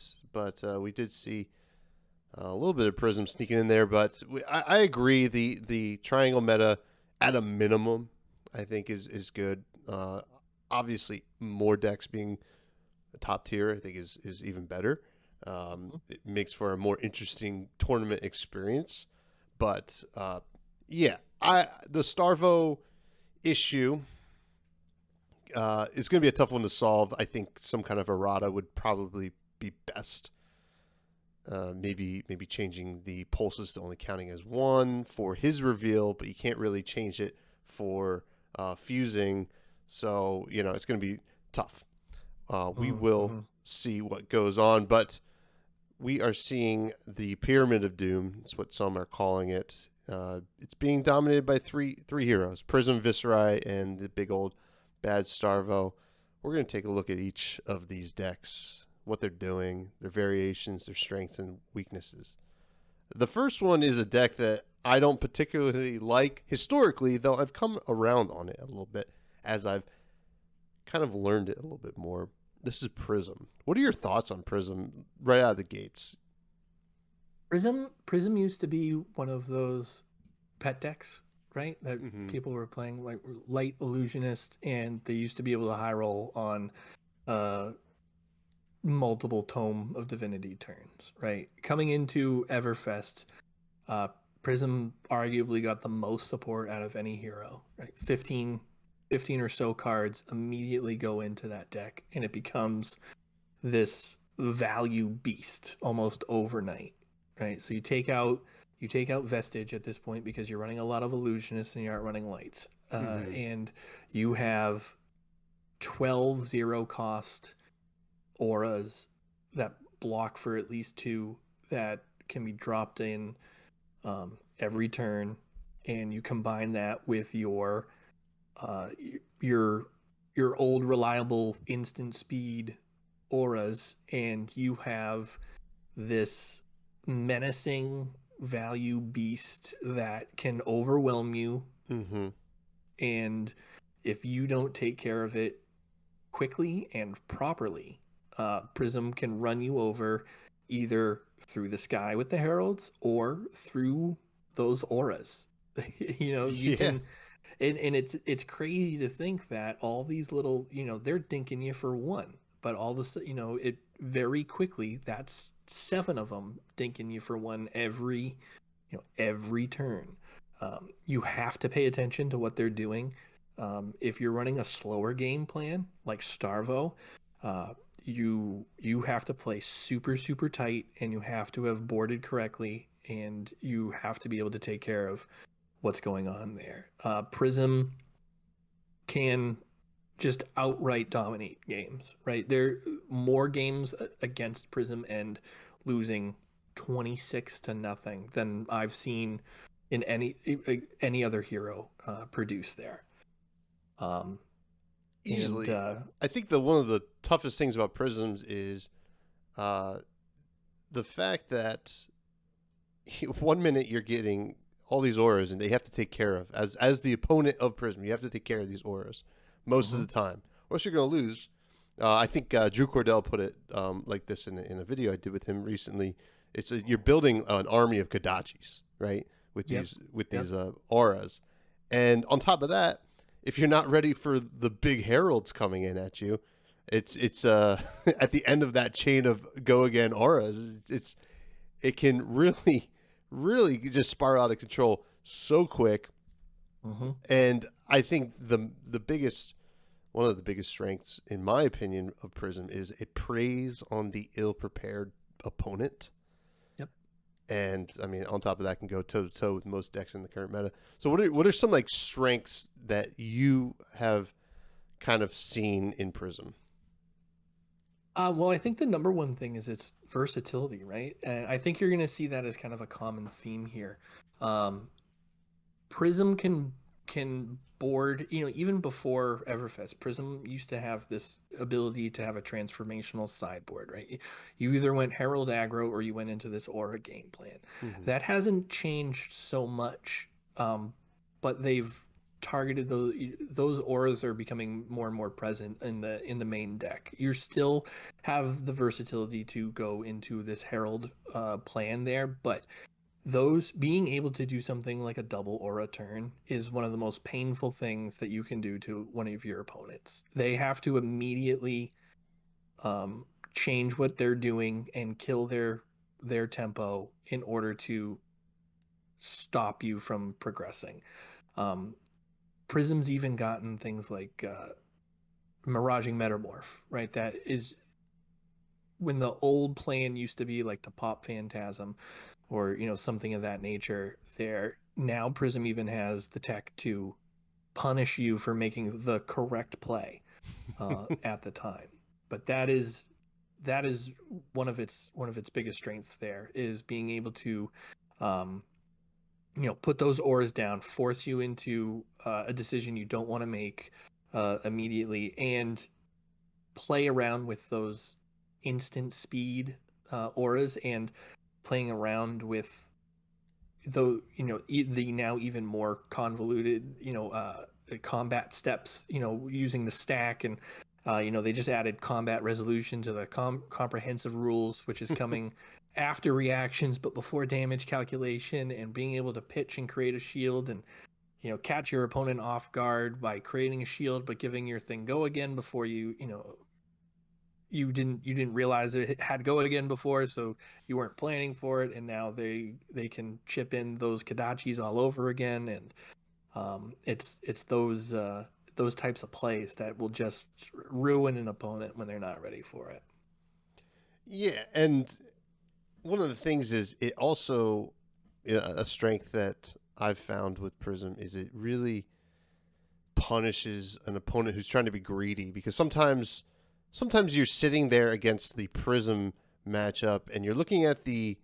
we did see a little bit of Prism sneaking in there. But I agree. The triangle meta at a minimum, I think is good. Obviously, more decks being top tier, I think is even better. It makes for a more interesting tournament experience. But yeah, the Starvo issue is going to be a tough one to solve. I think some kind of errata would probably be best. Maybe changing the pulses to only counting as one for his reveal, but you can't really change it for fusing. So it's going to be tough. We will see what goes on, but we are seeing the Pyramid of Doom. That's what some are calling it. It's being dominated by three heroes: Prism, Viserai, and the big old bad Starvo. We're going to take a look at each of these decks, what they're doing, their variations, their strengths and weaknesses. The first one is a deck that I don't particularly like historically, though I've come around on it a little bit as I've kind of learned it a little bit more. This is Prism. What are your thoughts on Prism right out of the gates?
Prism used to be one of those pet decks, right? That
Mm-hmm.
people were playing, like light illusionist, and they used to be able to high roll on multiple Tome of Divinity turns, right? Coming into Everfest, Prism arguably got the most support out of any hero, right? 15 or so cards immediately go into that deck, and it becomes this value beast almost overnight, right? So you take out Vestige at this point because you're running a lot of illusionists and you aren't running lights, and you have 12 zero cost auras that block for at least 2 that can be dropped in every turn, and you combine that with your old reliable instant speed auras, and you have this menacing value beast that can overwhelm you. And if you don't take care of it quickly and properly, Prism can run you over either through the sky with the heralds or through those auras. You
Yeah.
can, and it's crazy to think that all these little, they're dinking you for 1, but all of a sudden, it very quickly, that's 7 of them dinking you for 1 every turn. You have to pay attention to what they're doing. If you're running a slower game plan like Starvo, you have to play super tight, and you have to have boarded correctly, and you have to be able to take care of what's going on there. Prism can just outright dominate games, right? There are more games against Prism and losing 26-0 than I've seen in any other hero produce there.
Easily.
And
I think one of the toughest things about Prisms is the fact that 1 minute you're getting all these auras and they have to take care of as the opponent of Prism. You have to take care of these auras most of the time, or else you're going to lose. I think Drew Cordell put it like this in a video I did with him recently. You're building an army of Kodachis, right? With these auras, and on top of that, if you're not ready for the big heralds coming in at you, it's at the end of that chain of go again auras. It can really just spiral out of control so quick. And I think one of the biggest strengths, in my opinion, of Prism is it preys on the ill-prepared opponent.
Yep.
And I mean, on top of that, can go toe to toe with most decks in the current meta. So, what are some like strengths that you have kind of seen in Prism?
Well, I think the number one thing is its versatility, right? And I think you're going to see that as kind of a common theme here. Prism can board, even before Everfest, Prism used to have this ability to have a transformational sideboard, right? You either went Herald aggro or you went into this aura game plan. That hasn't changed so much, but they've targeted those auras are becoming more and more present in the main deck. You still have the versatility to go into this Herald plan there, but those being able to do something like a double aura turn is one of the most painful things that you can do to one of your opponents. They have to immediately change what they're doing and kill their tempo in order to stop you from progressing. Prism's even gotten things like Miraging Metamorph, right? That is when the old plan used to be like to pop Phantasm or, something of that nature there. Now Prism even has the tech to punish you for making the correct play at the time. But that is one of its biggest strengths there, is being able to put those auras down, force you into a decision you don't want to make immediately, and play around with those instant speed auras, and playing around with the now even more convoluted combat steps, using the stack, and they just added combat resolution to the comprehensive rules, which is coming after reactions but before damage calculation, and being able to pitch and create a shield and catch your opponent off guard by creating a shield but giving your thing go again before you didn't realize it had go again before, so you weren't planning for it, and now they can chip in those Kodachis all over again. And it's those types of plays that will just ruin an opponent when they're not ready for it.
Yeah, and one of the things is it also, a strength that I've found with Prism is it really punishes an opponent who's trying to be greedy, because sometimes you're sitting there against the Prism matchup and you're looking at the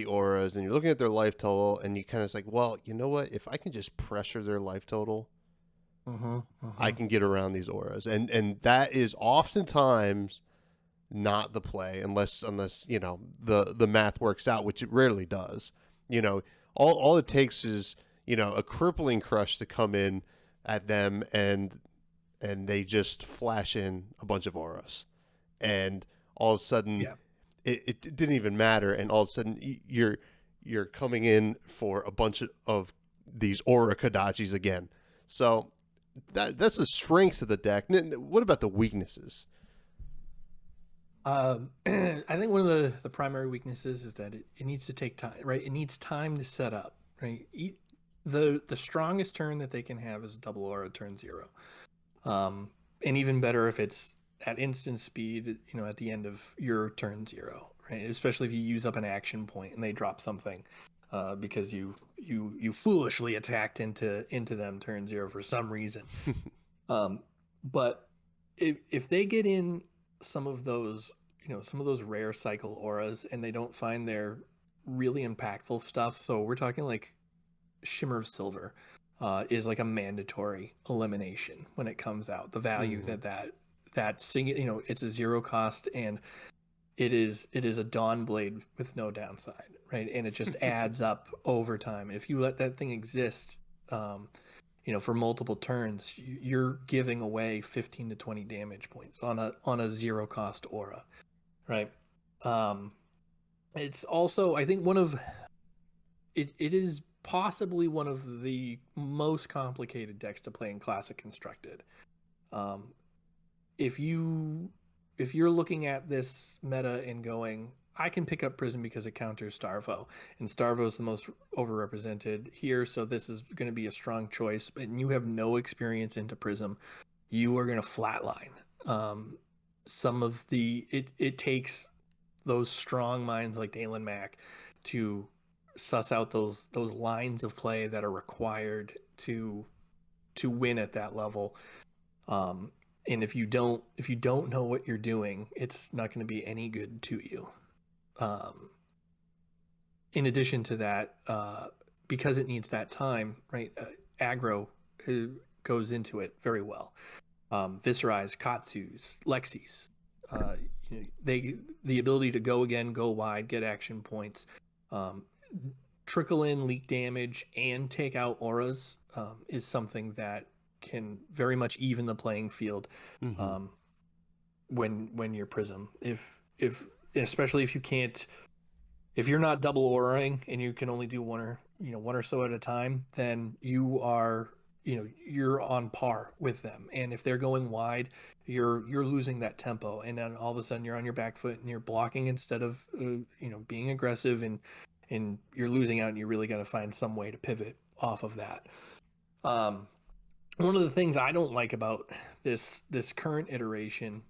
auras and you're looking at their life total, and you kind of like, well, you know what? If I can just pressure their life total, I can get around these auras, and that is oftentimes not the play unless the math works out, which it rarely does. All it takes is a crippling crush to come in at them, and they just flash in a bunch of auras, and all of a sudden it didn't even matter, and all of a sudden you're coming in for a bunch of these aura Kodachis again. So that's the strengths of the deck. What about the weaknesses?
I think one of the primary weaknesses is that it needs to take time, right? It needs time to set up, right? The strongest turn that they can have is double aura turn 0. And even better if it's at instant speed, at the end of your turn 0, right? Especially if you use up an action point and they drop something because you foolishly attacked into them turn 0 for some reason. But if they get in some of those rare cycle auras and they don't find their really impactful stuff, so we're talking like Shimmer of Silver is like a mandatory elimination when it comes out. The value that single, it's a 0 cost, and it is a Dawn Blade with no downside, right? And it just adds up over time. If you let that thing exist, for multiple turns, you're giving away 15 to 20 damage points on a 0 cost aura, right? It's also, I think, it is possibly one of the most complicated decks to play in Classic Constructed. If you're looking at this meta and going, I can pick up Prism because it counters Starvo, and Starvo is the most overrepresented here, so this is going to be a strong choice, but you have no experience into Prism, you are going to flatline. It takes those strong minds like Dalen Mack to suss out those lines of play that are required to win at that level. And if you don't know what you're doing, it's not going to be any good to you. In addition to that, because it needs that time, right? Aggro goes into it very well. Viserai's, Katsu's, Lexi's, the ability to go again, go wide, get action points. trickle in leak damage and take out auras is something that can very much even the playing field when you're Prism. If especially if you can't, if you're not double auraing and you can only do one or so at a time, then you are, you're on par with them. And if they're going wide, you're losing that tempo, and then all of a sudden you're on your back foot and you're blocking instead of being aggressive, and you're losing out, and you really got to find some way to pivot off of that. One of the things I don't like about this current iteration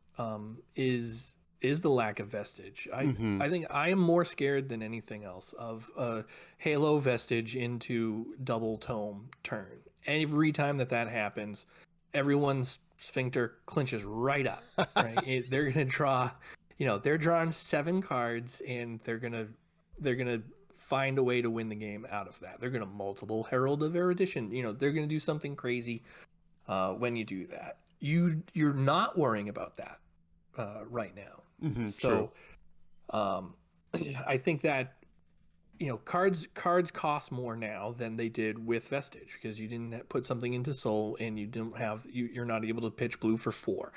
is the lack of vestige. I think I am more scared than anything else of a Halo vestige into double tome turn. Every time that happens, everyone's sphincter clinches right up. Right, they're gonna draw. They're drawing 7 cards, and they're gonna find a way to win the game out of that. They're gonna multiple Herald of Erudition. They're gonna do something crazy when you do that. You're not worrying about that right now. So I think that cards cost more now than they did with vestige, because you didn't put something into soul, and you didn't have you're not able to pitch blue for 4.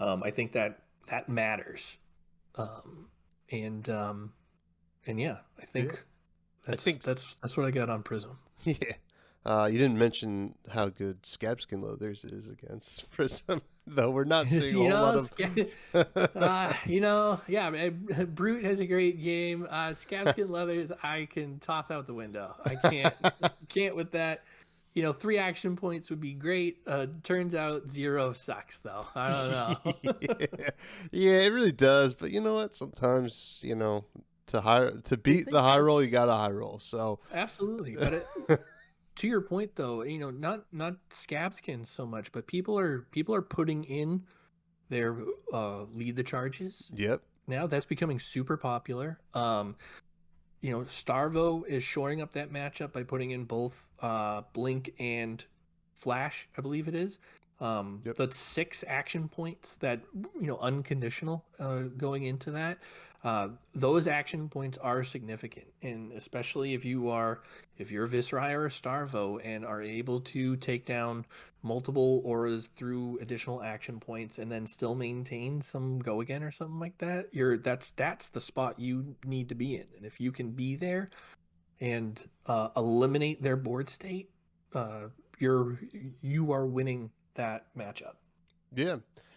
I think that matters. And yeah, I think that's what I got on Prism.
Yeah. You didn't mention how good Scabskin Leathers is against Prism, though we're not seeing a whole lot of.
Yeah, Brute has a great game. Scabskin Leathers, I can toss out the window. I can't with that. 3 action points would be great. Turns out 0 sucks, though. I don't know.
Yeah, it really does. But you know what? Sometimes, to beat the high roll, you got a high roll. So
absolutely, but to your point, though, not Scabskin so much, but people are putting in their lead the charges.
Yep.
Now that's becoming super popular. Starvo is shoring up that matchup by putting in both Blink and Flash, I believe it is.
Yep.
That's 6 action points that, unconditional going into that. Those action points are significant, and especially if you're a Viserai or a Starvo and are able to take down multiple auras through additional action points and then still maintain some go again or something like that, that's the spot you need to be in. And if you can be there and eliminate their board state, you are winning that matchup.
Yeah.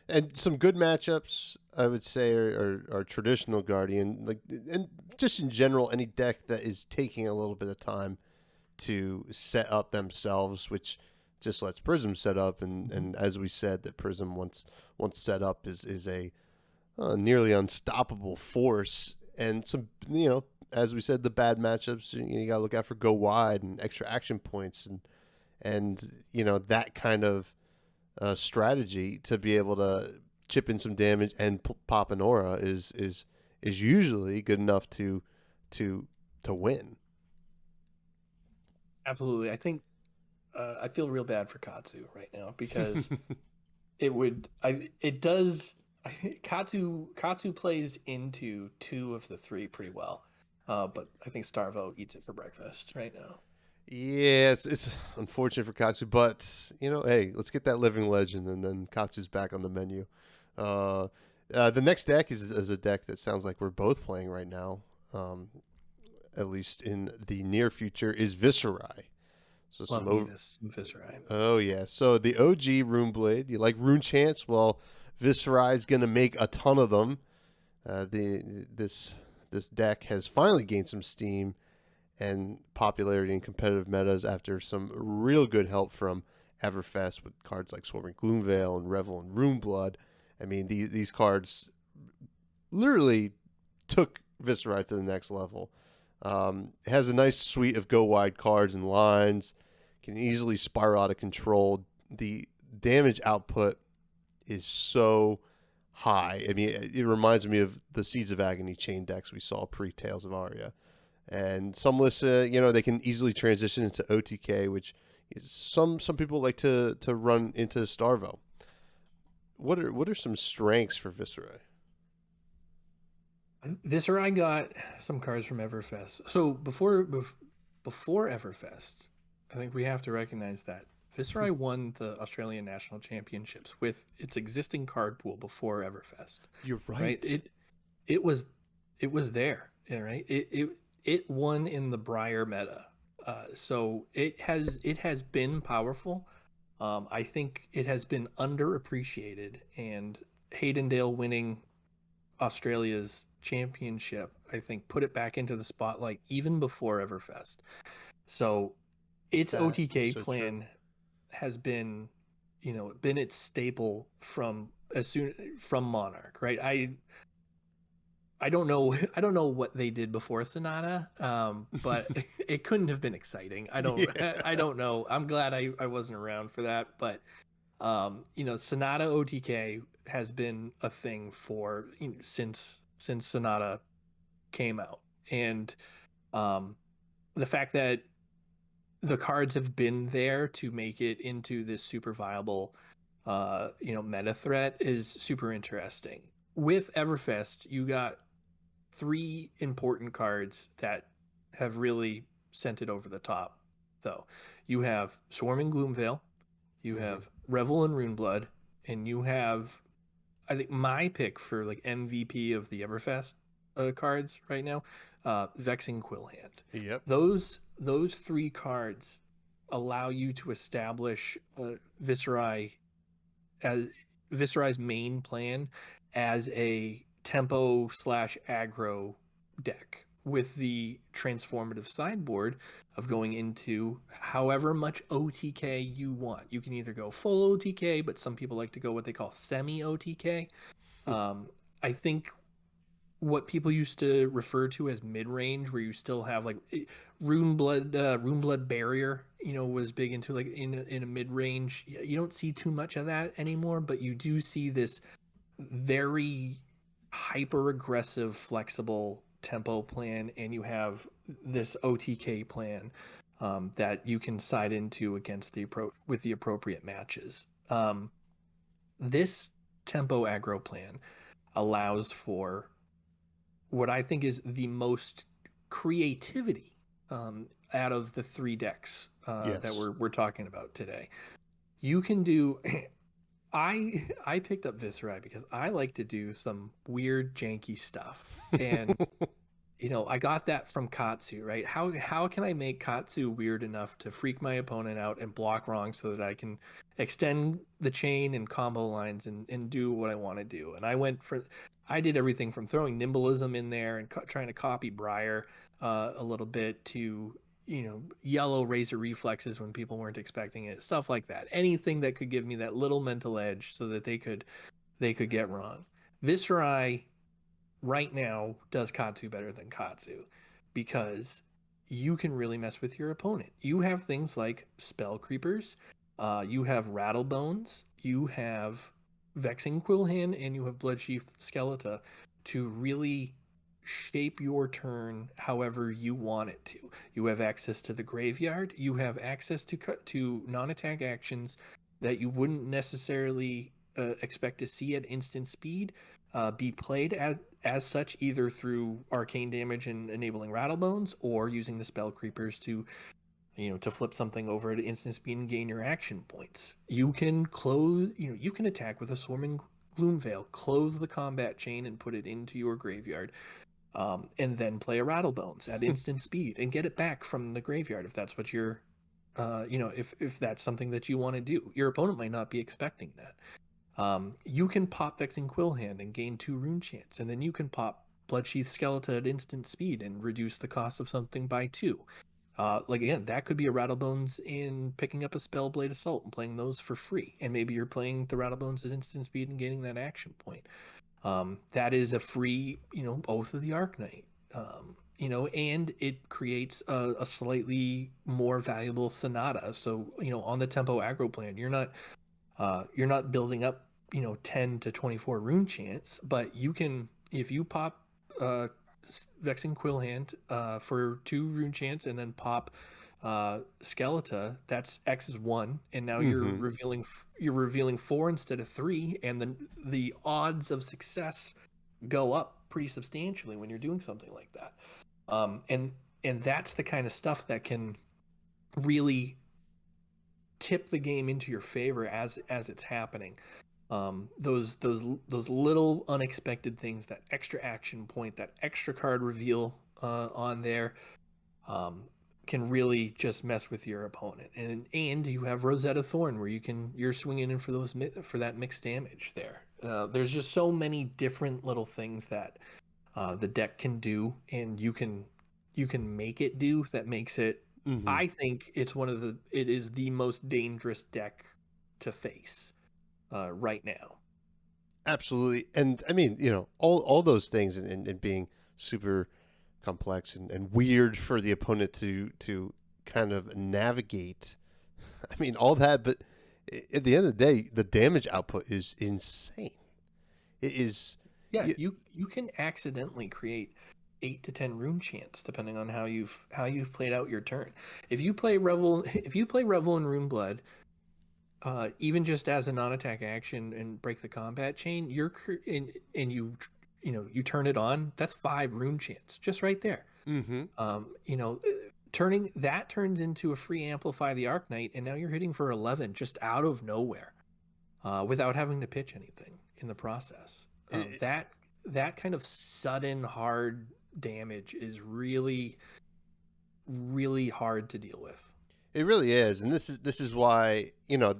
And some good matchups, I would say, are traditional Guardian, and just in general, any deck that is taking a little bit of time to set up themselves, which just lets Prism set up, and as we said, that Prism once set up is a nearly unstoppable force. And some, as we said, the bad matchups, you got to look out for go wide and extra action points, and that kind of strategy to be able to chip in some damage and pop an aura is usually good enough to win.
Absolutely. I think I feel real bad for Katsu right now, because Katsu plays into 2 of the 3 pretty well, but I think Starvo eats it for breakfast right now.
Yeah, it's unfortunate for Katsu, but hey, let's get that living legend, and then Katsu's back on the menu. The next deck is a deck that sounds like we're both playing right now, at least in the near future, is Viserai. So some
Viserai.
Oh yeah, so the OG Runeblade. You like Rune Chants? Well, Viserai is gonna make a ton of them. This deck has finally gained some steam and popularity in competitive metas after some real good help from Everfest with cards like Swarming Gloomveil and Revel and Runeblood. I mean, these cards literally took Viserai to the next level. It has a nice suite of go wide cards and lines, can easily spiral out of control. The damage output is so high. I mean, it reminds me of the Seeds of Agony chain decks we saw pre-Tales of Aria. And some lists, they can easily transition into OTK, which is some people like to run into Starvo. What are some strengths for Viserai?
Viserai got some cards from Everfest. So before before Everfest, I think we have to recognize that Viserai won the Australian National Championships with its existing card pool before Everfest.
You're right.
Right? It was there, yeah, right? It won in the Briar meta. So it has been powerful. I think it has been underappreciated, and Haydendale winning Australia's championship, I think, put it back into the spotlight even before Everfest. So its
That is
OTK
so true.
plan has been, been its staple from Monarch, right? I don't know I don't know what they did before Sonata, but it couldn't have been exciting. I don't
Yeah.
I don't know. I'm glad I wasn't around for that, but Sonata OTK has been a thing for since Sonata came out, and um, the fact that the cards have been there to make it into this super viable, meta threat is super interesting. With Everfest, you got three important cards that have really sent it over the top, though. You have Swarming Gloomveil, you
Mhm.
have Revel and Runeblood, and you have, I think, my pick for like MVP of the Everfest cards right now, Vexing Quillhand.
Yep.
Those three cards allow you to establish Viserai as Viserai's main plan as a tempo slash aggro deck with the transformative sideboard of going into however much OTK you want. You can either go full OTK, but some people like to go what they call semi OTK. I think what people used to refer to as mid range, where you still have like Rune Blood Barrier, was big into like in a mid range. You don't see too much of that anymore, but you do see this very hyper aggressive, flexible tempo plan, and you have this OTK plan that you can side into against with the appropriate matches. This tempo aggro plan allows for what I think is the most creativity out of the three decks that
Yes.
we're talking about today. You can do. I picked up Viserai because I like to do some weird janky stuff, and I got that from Katsu, right? How can I make Katsu weird enough to freak my opponent out and block wrong so that I can extend the chain and combo lines and do what I want to do? And I did everything from throwing Nimblism in there and trying to copy Briar a little bit to, yellow Razor Reflexes when people weren't expecting it, stuff like that. Anything that could give me that little mental edge so that they could get wrong. Viserai right now does Katsu better than Katsu because you can really mess with your opponent. You have things like Spell Creepers, you have Rattlebones, you have Vexing Quillhand, and you have Bloodsheath Skeleton to really shape your turn however you want it to. You have access to the graveyard, you have access to non-attack actions that you wouldn't necessarily expect to see at instant speed be played as such, either through arcane damage and enabling Rattlebones, or using the Spell Creepers to flip something over to instant speed and gain your action points. You can you can attack with a Swarming Gloomveil, close the combat chain and put it into your graveyard, and then play a Rattlebones at instant speed and get it back from the graveyard if that's what you're, if that's something that you want to do. Your opponent might not be expecting that. You can pop Vexing Quillhand and gain 2 rune chance, and then you can pop Bloodsheath Skeleton at instant speed and reduce the cost of something by 2. Again, that could be a Rattlebones in picking up a Spellblade Assault and playing those for free, and maybe you're playing the Rattlebones at instant speed and gaining that action point. That is a free, Oath of the Arknight. And it creates a slightly more valuable Sonata. So, on the tempo aggro plan, you're not building up 10 to 24 rune chance, but you can, if you pop Vexing Quillhand for 2 rune chance and then pop Skeleton, that's X is 1, and now
Mm-hmm.
you're revealing 4 instead of 3, and then the odds of success go up pretty substantially when you're doing something like that. And And that's the kind of stuff that can really tip the game into your favor as it's happening. Those little unexpected things, that extra action point, that extra card reveal on there, um, can really just mess with your opponent. And you have Rosetta Thorn, where you're swinging in for that mixed damage there. There's just so many different little things that the deck can do, and you can make it do, that makes it. I think it is the most dangerous deck to face right now.
Absolutely. And I mean, all those things, and being super complex and weird for the opponent to kind of navigate. I mean, all that, but at the end of the day, the damage output is insane. It is.
Yeah, you can accidentally create 8 to 10 rune chants depending on how you've played out your turn. If you play Revel in Rune Blood, even just as a non-attack action and break the combat chain, and you turn it on. That's 5 rune chants just right there.
Mm-hmm.
Turns into a free Amplify the Arc Knight, and now you're hitting for 11 just out of nowhere, without having to pitch anything in the process. That kind of sudden hard damage is really, really hard to deal with.
It really is, and this is why,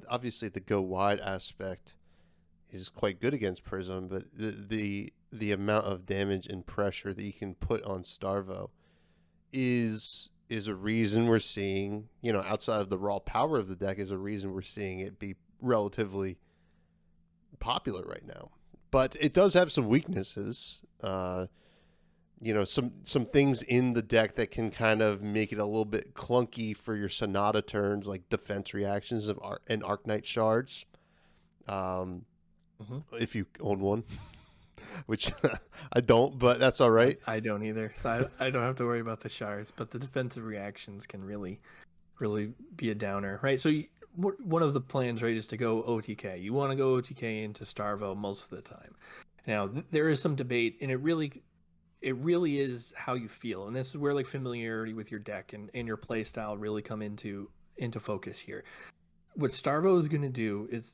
obviously the go wide aspect is quite good against Prism, but the amount of damage and pressure that you can put on Starvo is a reason we're seeing, outside of the raw power of the deck, is a reason we're seeing it be relatively popular right now. But it does have some weaknesses. Some things in the deck that can kind of make it a little bit clunky for your Sonata turns, like defense reactions and Arc-Knight shards. If you own one, which I don't, but that's all right.
I don't either, so I don't have to worry about the shards, but the defensive reactions can really, really be a downer, right? So one of the plans, right, is to go OTK. You want to go OTK into Starvo most of the time. Now, there is some debate, and it really is how you feel, and this is where like familiarity with your deck and your play style really come into focus here. What Starvo is going to do is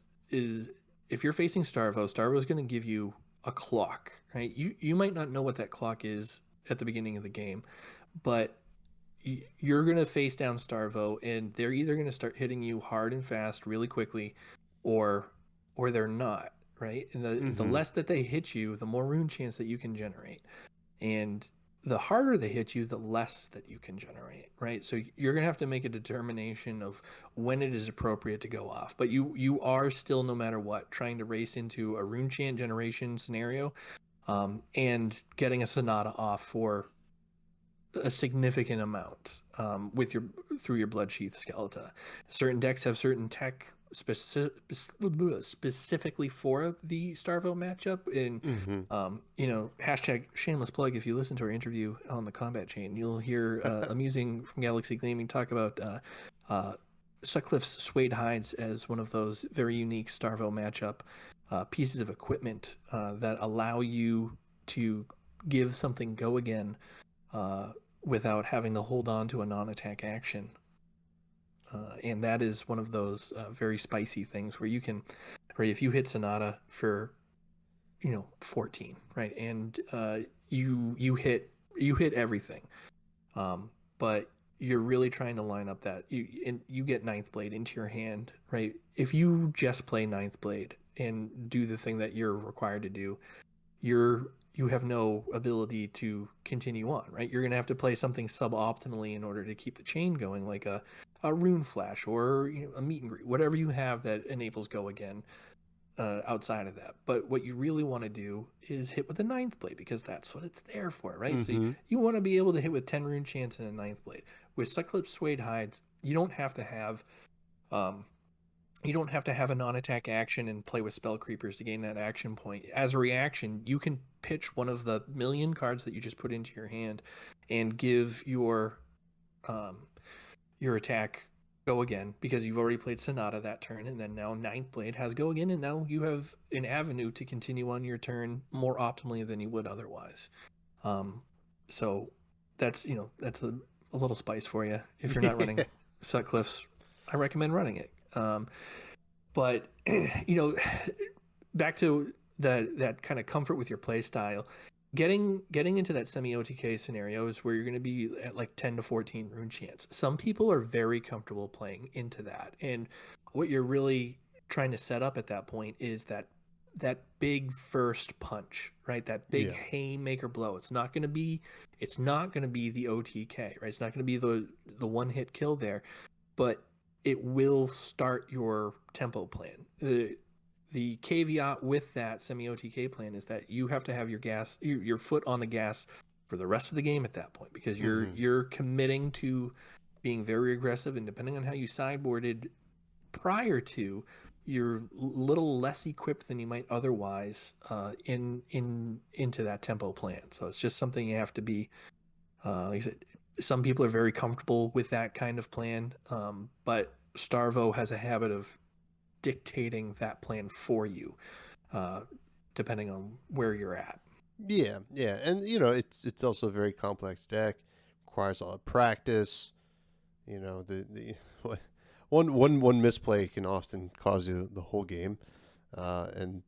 if you're facing Starvo is going to give you a clock, right? You might not know what that clock is at the beginning of the game, but you're going to face down Starvo, and they're either going to start hitting you hard and fast really quickly, or they're not, right? And the less that they hit you, the more rune chance that you can generate. And the harder they hit you, the less that you can generate, right? So you're going to have to make a determination of when it is appropriate to go off. But you are still, no matter what, trying to race into a rune chant generation scenario, and getting a Sonata off for a significant amount through your Bloodsheath Skeleton. Certain decks have certain tech specifically for the Starvo matchup, and hashtag shameless plug, if you listen to our interview on the combat chain, you'll hear Amusing from Galaxy Gleaming talk about Sutcliffe's Suede Hides as one of those very unique Starvo matchup pieces of equipment that allow you to give something go again without having to hold on to a non-attack action. And that is one of those very spicy things where you can, right, if you hit Sonata for 14, right, and you hit everything, but you're really trying to line up that you get Ninth Blade into your hand, right? If you just play Ninth Blade and do the thing that you're required to do, you have no ability to continue on, right? You're going to have to play something suboptimally in order to keep the chain going, like a Rune Flash or a Meet and Greet, whatever you have that enables go again outside of that. But what you really want to do is hit with a Ninth Blade, because that's what it's there for, right? So you want to be able to hit with 10 Rune Chants and a Ninth Blade. With Sutcliffe's Suede Hides, you don't have to have a non-attack action and play with spell creepers to gain that action point. As a reaction, you can pitch one of the million cards that you just put into your hand and give your attack go again, because you've already played Sonata that turn, and then now Ninth Blade has go again, and now you have an avenue to continue on your turn more optimally than you would otherwise. So that's a little spice for you. If you're not running Sutcliffe's, I recommend running it. But back to that kind of comfort with your play style, getting into that semi OTK scenario is where you're going to be at like 10 to 14 rune chance. Some people are very comfortable playing into that, and what you're really trying to set up at that point is that big first punch, right? That big haymaker blow. It's not going to be the OTK, right? It's not going to be the one hit kill there, but it will start your tempo plan. The caveat with that semi OTK plan is that you have to have your foot on the gas for the rest of the game at that point, because you're committing to being very aggressive, and depending on how you sideboarded prior to, you're a little less equipped than you might otherwise into that tempo plan. So it's just something you have to be. Like I said, some people are very comfortable with that kind of plan, but Starvo has a habit of dictating that plan for you, depending on where you're at.
Yeah, and it's also a very complex deck, requires a lot of practice. The one misplay can often cause you the whole game, and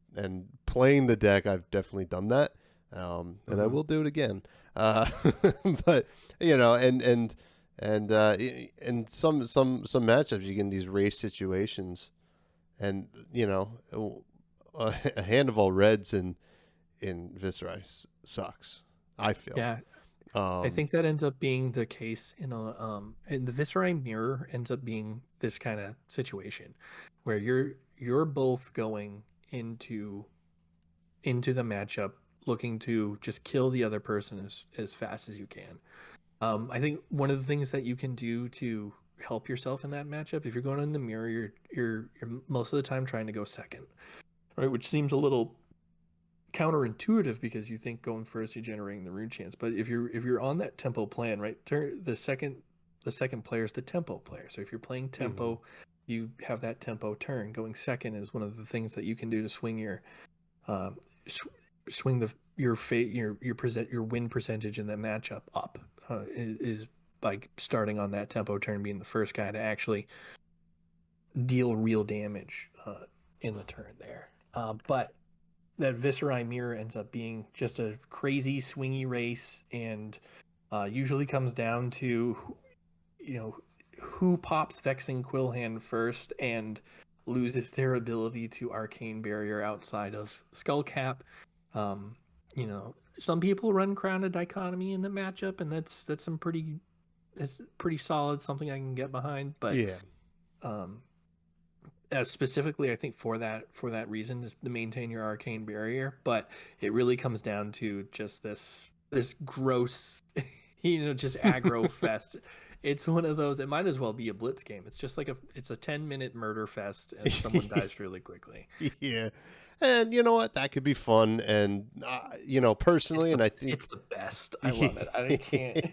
playing the deck, I've definitely done that, and I will do it again. But and some matchups you get in these race situations, and a hand of all reds in Viserai sucks, I feel.
Yeah. I think that ends up being the case in the Viserai mirror ends up being this kind of situation where you're both going into the matchup looking to just kill the other person as fast as you can. I think one of the things that you can do to help yourself in that matchup, if you're going in the mirror, you're most of the time trying to go second, right? Which seems a little counterintuitive because you think going first you're generating the rune chance, but if you're on that tempo plan, right, the second player is the tempo player. So if you're playing tempo, you have that tempo turn. Going second is one of the things that you can do to swing your your win percentage in that matchup up, is by starting on that tempo turn, being the first guy to actually deal real damage in the turn there. But that Viserai mirror ends up being just a crazy swingy race, and usually comes down to who pops Vexing Quillhand first and loses their ability to Arcane Barrier outside of Skullcap. Some people run Crown of Dichotomy in the matchup, and that's pretty solid, something I can get behind. But specifically, I think for that reason is to maintain your Arcane Barrier. But it really comes down to just this gross, just aggro fest. It's one of those. It might as well be a blitz game. It's just like it's a 10-minute murder fest, and someone dies really quickly.
Yeah, and you know what? That could be fun, and personally, and I think
it's the best. I love it. I can't.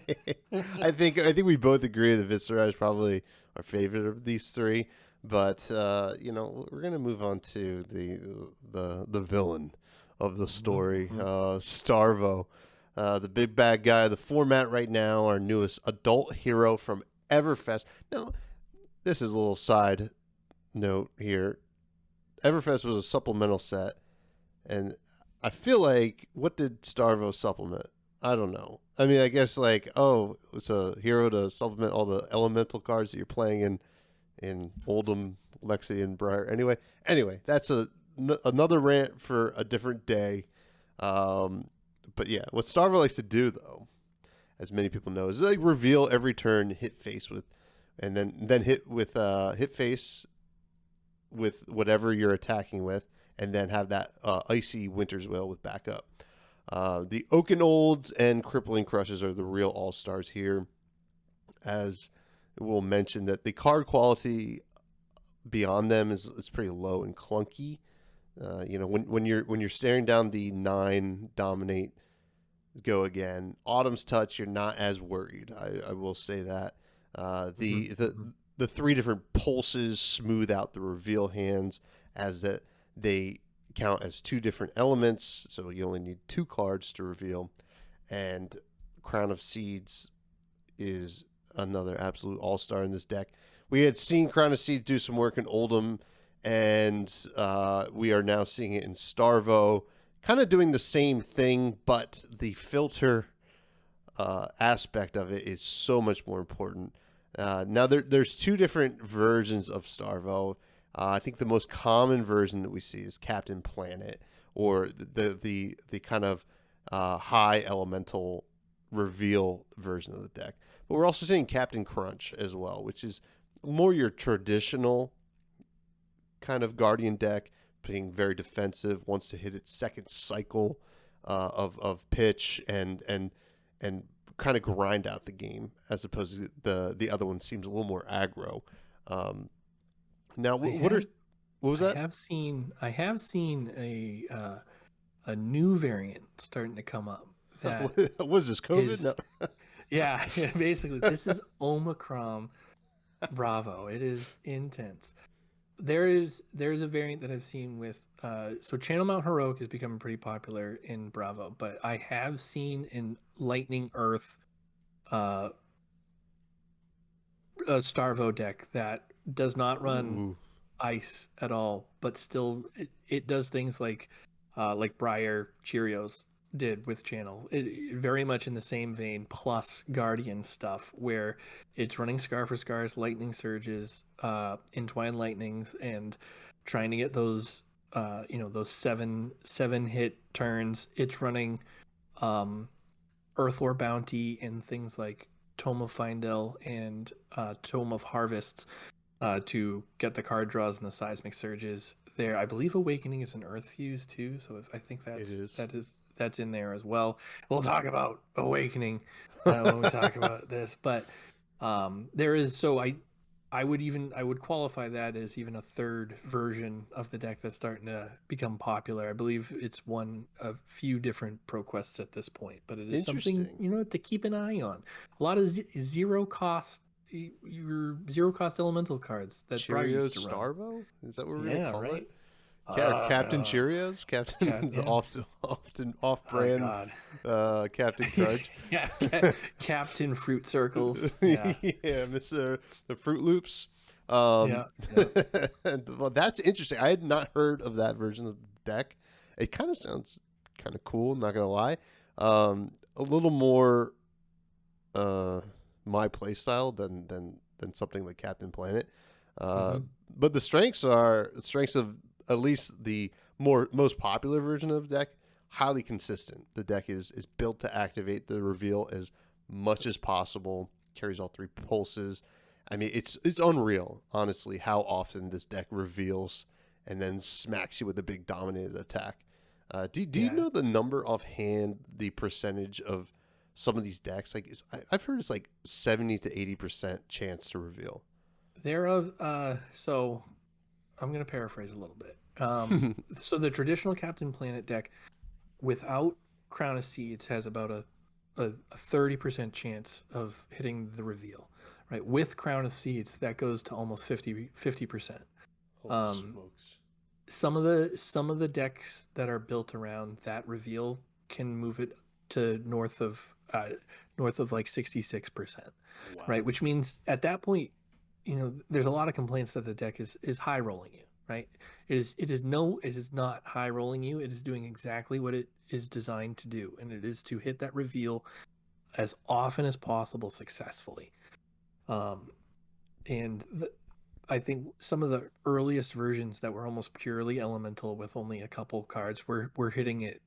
I think we both agree that Viserai is probably our favorite of these three. But we're gonna move on to the villain of the story, Starvo, the big bad guy of the format right now, our newest adult hero from Everfest. Now, this is a little side note here. Everfest was a supplemental set, and I feel like, what did Starvo supplement? I don't know. I mean, I guess it's a hero to supplement all the elemental cards that you're playing in Oldham, Lexi, and Briar. Anyway, that's another rant for a different day. But yeah, what Starvo likes to do, though, as many people know, is reveal every turn, hit face with, and then hit face with whatever you're attacking with, and then have that icy Winter's Wail with backup. The Oaken Olds and Crippling Crushes are the real all-stars here, as we'll mention that the card quality beyond them is pretty low and clunky. When you're staring down the 9 Dominate, Go Again, Autumn's Touch, you're not as worried. I will say that. The 3 different pulses smooth out the reveal hands, as that they count as 2 different elements, so you only need 2 cards to reveal. And Crown of Seeds is another absolute all-star in this deck. We had seen Crown of Seeds do some work in Oldhim, and we are now seeing it in Starvo, kind of doing the same thing, but the filter aspect of it is so much more important. Now there's two different versions of Starvo. I think the most common version that we see is Captain Planet, or the kind of high elemental reveal version of the deck. But we're also seeing Captain Crunch as well, which is more your traditional kind of Guardian deck, being very defensive, wants to hit its second cycle of pitch and kind of grind out the game, as opposed to the other one seems a little more aggro. Now, what was that?
I have seen a new variant starting to come up. That
was this COVID?
is-
No.
Yeah, basically, this is Omicron Bravo. It is intense. There's a variant that I've seen with so Channel Mount Heroic is becoming pretty popular in Bravo, but I have seen in Lightning Earth a Starvo deck that does not run
Ooh.
ice at all, but still it does things like Briar Cheerios did with Channel. It very much in the same vein, plus Guardian stuff, where it's running Scar for Scars, Lightning Surges, Entwine Lightnings, and trying to get those those seven hit turns. It's running Earthlore Bounty and things like Tome of Findel and Tome of Harvests to get the card draws and the seismic surges there. I believe Awakening is an Earth Fuse too, so I think that's in there as well. We'll talk about Awakening when we talk about this, but there is I would qualify that as even a third version of the deck that's starting to become popular. I believe it's won a few different pro quests at this point, but it is something to keep an eye on. A lot of zero cost elemental cards that Briar
Cheerios
used to run.
Starvo? Is that what we're gonna call it?
Uh,
Captain Cheerios, Captain
yeah.
often off-brand, Captain Crunch.
Yeah, Captain Fruit Circles. Yeah,
Yeah, Mr. the Fruit Loops.
yeah.
Well, that's interesting. I had not heard of that version of the deck. It kind of sounds kind of cool. I'm not gonna lie. A little more my play style than something like Captain Planet. But the strengths of at least the most popular version of the deck, highly consistent. The deck is built to activate the reveal as much as possible. Carries all three pulses. I mean, it's unreal, honestly, how often this deck reveals and then smacks you with a big dominated attack. Do you know the number offhand, the percentage of some of these decks? Like, I've heard it's like 70 to 80% chance to reveal.
So I'm going to paraphrase a little bit. So the traditional Captain Planet deck without Crown of Seeds has about a 30% chance of hitting the reveal, right? With Crown of Seeds, that goes to almost 50%.
Holy smokes.
Some of the decks that are built around that reveal can move it to north of like 66%,
Wow.
right? Which means at that point, there's a lot of complaints that the deck is high rolling you, right? It is not high rolling you. It is doing exactly what it is designed to do, and it is to hit that reveal as often as possible successfully. I think some of the earliest versions that were almost purely elemental with only a couple cards were hitting it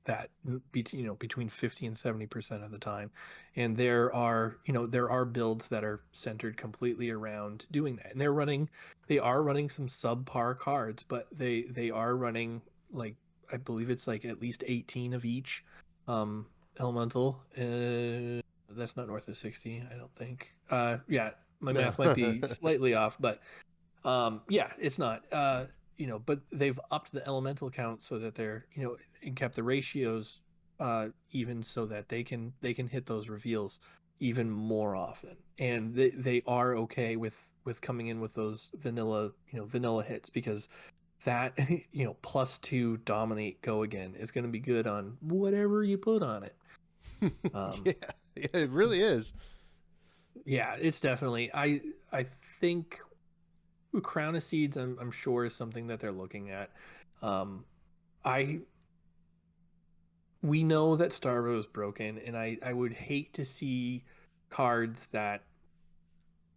between 50 and 70% of the time. And there are builds that are centered completely around doing that. And they are running some subpar cards, but they are running, like, I believe it's like at least 18 of each elemental. That's not north of 60, I don't think. Yeah, my math might be slightly off, but it's not. But they've upped the elemental count so that they're, and kept the ratios even so that they can hit those reveals even more often. And they are okay with coming in with those vanilla hits, because that +2 dominate go again is going to be good on whatever you put on it.
Yeah, it really is.
Yeah, it's definitely. I think Crown of Seeds, I'm sure, is something that they're looking at. I We know that Starvo is broken, and I would hate to see cards that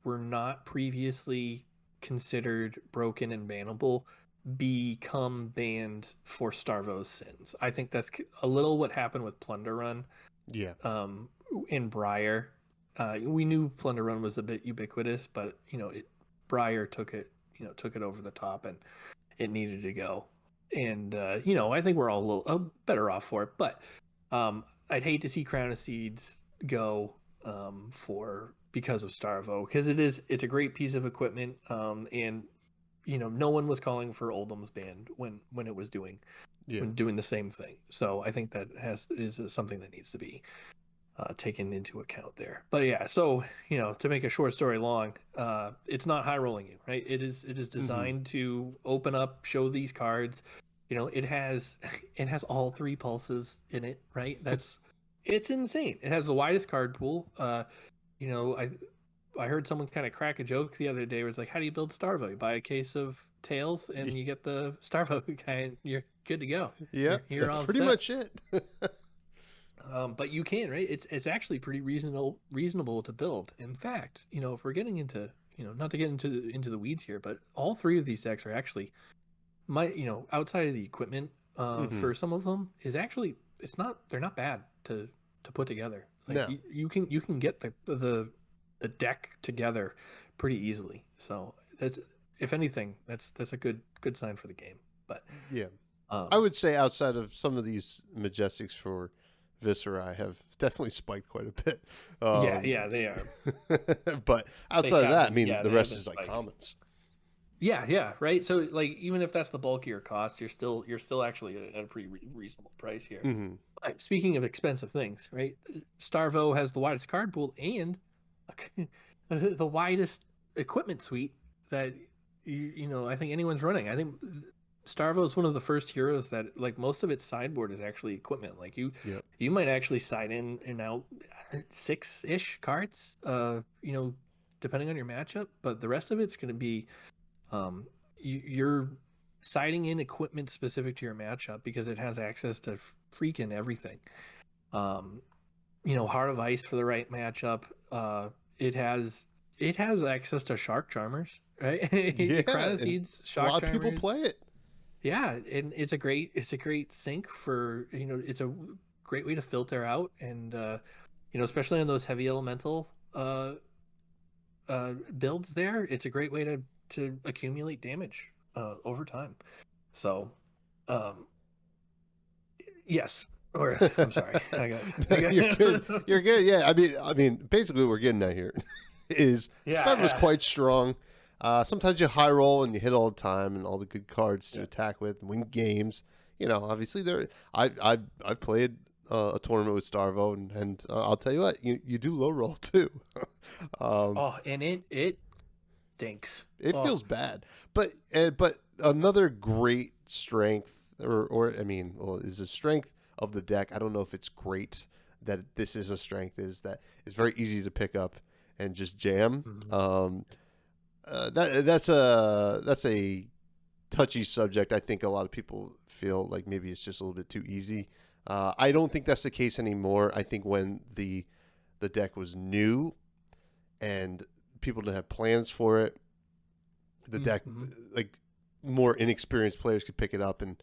were not previously considered broken and bannable become banned for Starvo's sins. I think that's a little what happened with Plunder Run
Yeah.
in Briar. We knew Plunder Run was a bit ubiquitous, but Briar took it over the top, and it needed to go. And I think we're all a little better off for it. But I'd hate to see Crown of Seeds go for because of Starvo, because it's a great piece of equipment, and no one was calling for Oldham's band when it was doing
Yeah.
when doing the same thing. So I think that is something that needs to be taken into account there. But yeah, so to make a short story long, it's not high rolling you, right? It is designed to open up, show these cards. It has all three pulses in it, right? It's insane. It has the widest card pool. I heard someone kind of crack a joke the other day. Where it's like, how do you build Starvo? You buy a case of tails and you get the Starvo guy, and you're good to go.
Yeah,
You're
that's
all
pretty
set.
much it.
But you can, right? It's actually pretty reasonable to build. In fact, if we're getting into, not to get into the weeds here, but all three of these decks are actually outside of the equipment for some of them is actually they're not bad to put together. Like
No.
you can get the deck together pretty easily. So that's, if anything, that's a good sign for the game. But
Yeah. I would say outside of some of these Majestics for Viserai have definitely spiked quite a bit.
yeah, they are.
But outside of that, I mean,
Yeah,
the
they
rest
have
is
been
like
spiking.
commons.
Yeah, right. So like, even if that's the bulkier cost, you're still actually at a pretty reasonable price here.
Mm-hmm.
But speaking of expensive things, right? Starvo has the widest card pool and the widest equipment suite that I think anyone's running. I think Starvo is one of the first heroes that, like, most of its sideboard is actually equipment. Like
Yep.
you might actually side in and out 6-ish cards, depending on your matchup, but the rest of it's going to be you're siding in equipment specific to your matchup because it has access to freaking everything. Heart of Ice for the right matchup. It has access to Shark Charmers, right?
Yeah,
Crown of
and
Seeds,
a
Shark
lot of people
Charmers.
play it.
Yeah, and it's a great sync for, it's a great way to filter out, and especially on those heavy elemental builds there, it's a great way to accumulate damage over time. So yes, or I'm sorry, I got
You're good. You're good. Yeah, I mean, basically, what we're getting at here is Starvo was
yeah.
quite strong. Sometimes you high roll and you hit all the time and all the good cards to attack with and win games. Obviously, I've played a tournament with Starvo, and I'll tell you what, you do low roll too.
And it stinks.
It feels bad, but another great strength, or I mean, well, is a strength of the deck. I don't know if it's great that this is a strength. Is that it's very easy to pick up and just jam.
Mm-hmm.
That's a touchy subject. I think a lot of people feel like maybe it's just a little bit too easy. I don't think that's the case anymore. I think when the deck was new and people didn't have plans for it, the deck, like, more inexperienced players could pick it up and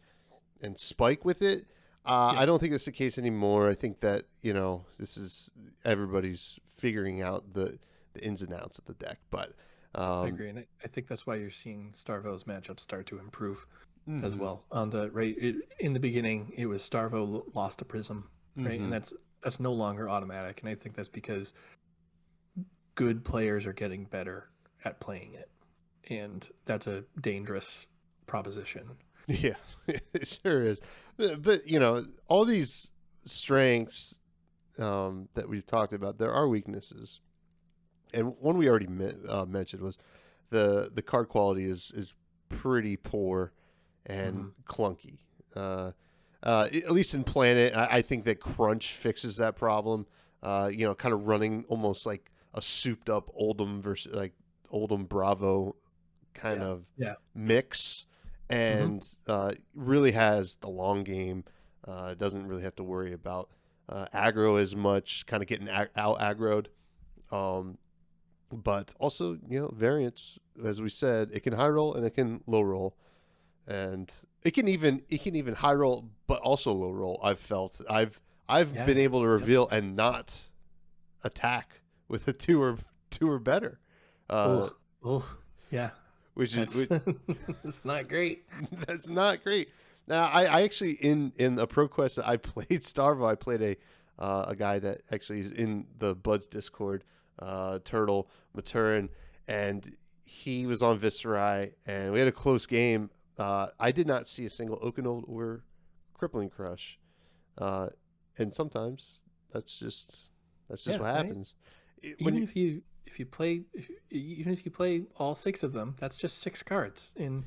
spike with it. I don't think that's the case anymore. I think that this is everybody's figuring out the ins and outs of the deck. But
I agree, and I think that's why you're seeing Starvo's matchups start to improve as
Mhm.
well. On the right, in the beginning, it was Starvo lost to Prism, right, and that's no longer automatic, and I think that's because good players are getting better at playing it, and that's a dangerous proposition.
Yeah, it sure is. But all these strengths that we've talked about, there are weaknesses, and one we already mentioned was the card quality is pretty poor and clunky. At least in Planet, I think that Crunch fixes that problem. Kind of running almost like a souped up Oldham versus like Oldham Bravo kind
Yeah.
of
Yeah.
mix, and really has the long game. Doesn't really have to worry about aggro as much, kind of getting out aggroed. Um, but also, variance, as we said, it can high roll and it can low roll, and it can even high roll but also low roll. I've been
Yeah.
able to
Yep.
reveal and not attack with a two or better, uh,
Oh, oh, yeah.
which is
That's it's not great.
that's not great. Now, I actually in a pro quest that I played Starvo, I played a guy that actually is in the Buds Discord, Turtle Maturin, and he was on Viserai, and we had a close game. I did not see a single Okanold or Crippling Crush, uh, and sometimes that's just
Yeah,
what
right.
happens. When
Even even if you play all 6 of them, that's just 6 cards in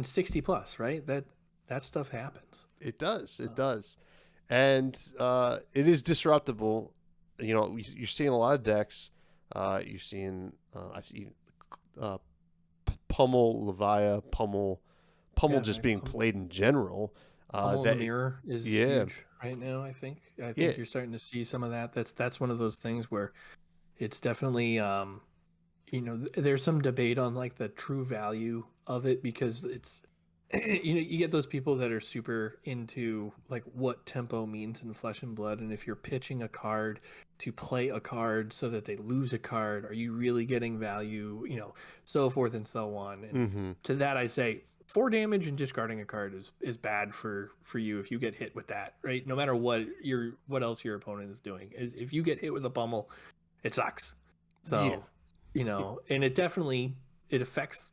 60 plus, right? That stuff happens.
It does.
Uh,
It does. And it is disruptible. You're seeing a lot of decks. You're seeing I've seen uh, Pummel, Levia, Pummel
yeah,
just
right.
being played in general.
Pummel in the
That
mirror is
yeah,
huge right now. I
yeah,
think you're starting to see some of that. That's one of those things where it's definitely there's some debate on like the true value of it because it's you get those people that are super into like what tempo means in Flesh and Blood, and if you're pitching a card to play a card so that they lose a card, are you really getting value, so forth and so on. And
mm-hmm.
to that I say 4 damage and discarding a card is bad for you if you get hit with that, right? No matter what else your opponent is doing, if you get hit with a pummel, it sucks.
Yeah,
So, and it affects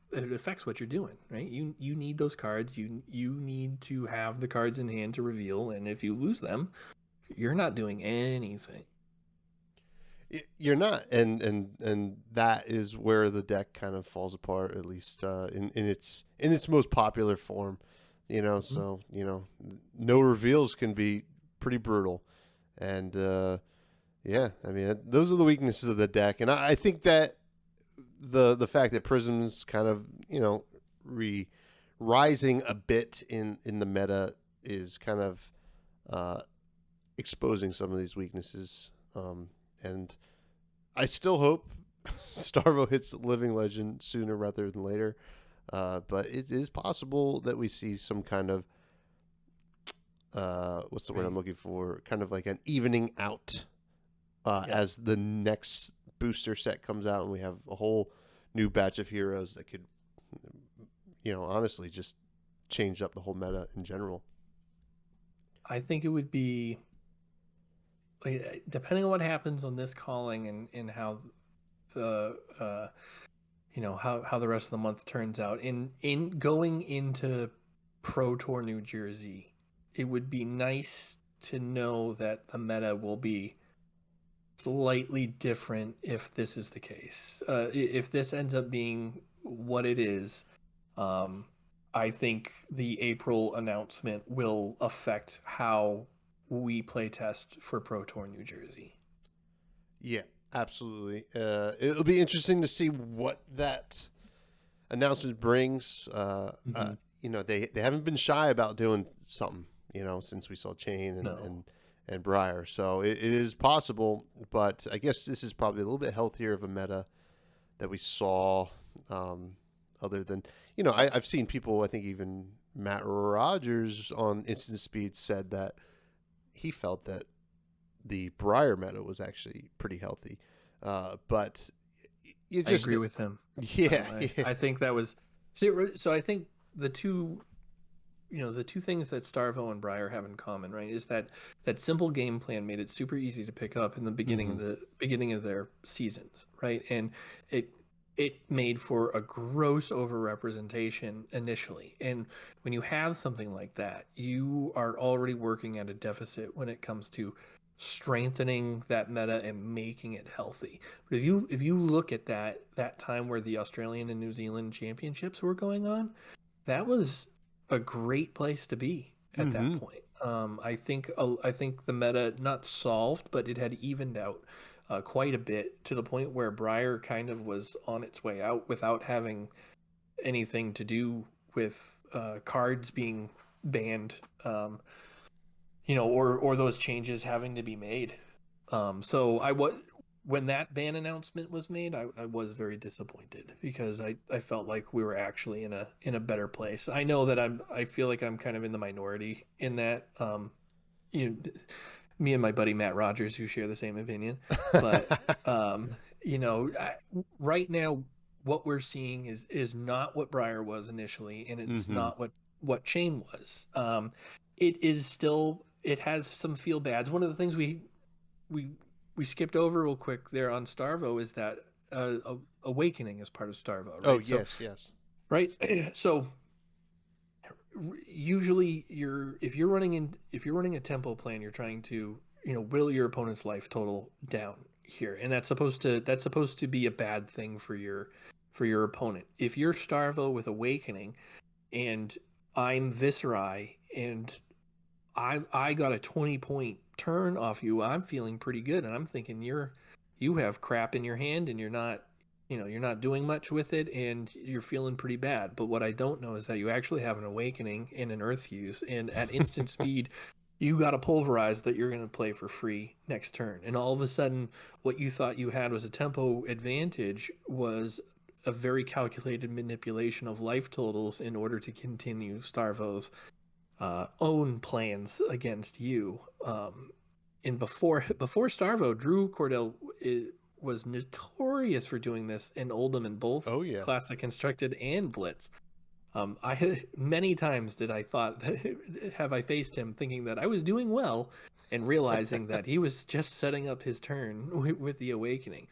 what you're doing, right? You need those cards. You need to have the cards in hand to reveal, and if you lose them, you're not doing anything.
you're not, and that is where the deck kind of falls apart, at least in its most popular form.
Mhm.
So no reveals can be pretty brutal, and yeah, I mean those are the weaknesses of the deck, and I think that the fact that Prism's kind of rising a bit in the meta is kind of uh, exposing some of these weaknesses, and I still hope Starvo hits Living Legend sooner rather than later. But it is possible that we see some kind of what's the word I'm
Right.
looking for? Kind of like an evening out
Yeah.
as the next booster set comes out, and we have a whole new batch of heroes that could, honestly, just change up the whole meta in general.
I think it would be depending on what happens on this calling and how the how the rest of the month turns out in going into Pro Tour New Jersey. It would be nice to know that the meta will be slightly different if this is the case. If this ends up being what it is, um, I think the April announcement will affect how we play test for Pro Tour New Jersey.
Yeah, absolutely. It'll be interesting to see what that announcement brings.
Mm-hmm.
They haven't been shy about doing something, since we saw Chain
No,
and Briar. So it is possible, but I guess this is probably a little bit healthier of a meta that we saw. Other than, I've seen people, I think even Matt Rogers on Instant Speed said that he felt that the Briar meta was actually pretty healthy. But you
I
just,
agree with him.
yeah, yeah.
I think that was so. I think the two the two things that Starvo and Briar have in common, right, is that simple game plan made it super easy to pick up in the
Mm-hmm.
beginning of their seasons, right? And it made for a gross overrepresentation initially. And when you have something like that, you are already working at a deficit when it comes to strengthening that meta and making it healthy. But if you look at that time where the Australian and New Zealand championships were going on, that was a great place to be at that
Mm-hmm.
point. I think the meta not solved, but it had evened out quite a bit, to the point where Briar kind of was on its way out without having anything to do with cards being banned, or those changes having to be made. So when that ban announcement was made, I was very disappointed, because I felt like we were actually in a better place. I know that I feel like I'm kind of in the minority in that. You know, me and my buddy Matt Rogers, who share the same opinion, but right now what we're seeing is not what Briar was initially, and it's not what Chain was. It is still, it has some feel bads. One of the things we skipped over real quick there on Starvo is that Awakening is part of Starvo, right?
Oh, yes, yes.
Right. So usually if you're running a tempo plan, you're trying to whittle your opponent's life total down here, and that's supposed to be a bad thing for your opponent. If you're Starvo with Awakening and I'm Viserai and I got a 20-point turn off you, I'm feeling pretty good, and I'm thinking you have crap in your hand and you're not doing much with it, and you're feeling pretty bad. But what I don't know is that you actually have an Awakening and an Earth Fuse, and at instant speed, you got a Pulverize that you're going to play for free next turn. And all of a sudden, what you thought you had was a tempo advantage was a very calculated manipulation of life totals in order to continue Starvo's own plans against you. And before Starvo, Drew Cordell was notorious for doing this in Oldham in both Classic Constructed and Blitz. Many times did I thought that have I faced him thinking that I was doing well, and realizing that he was just setting up his turn with the Awakening.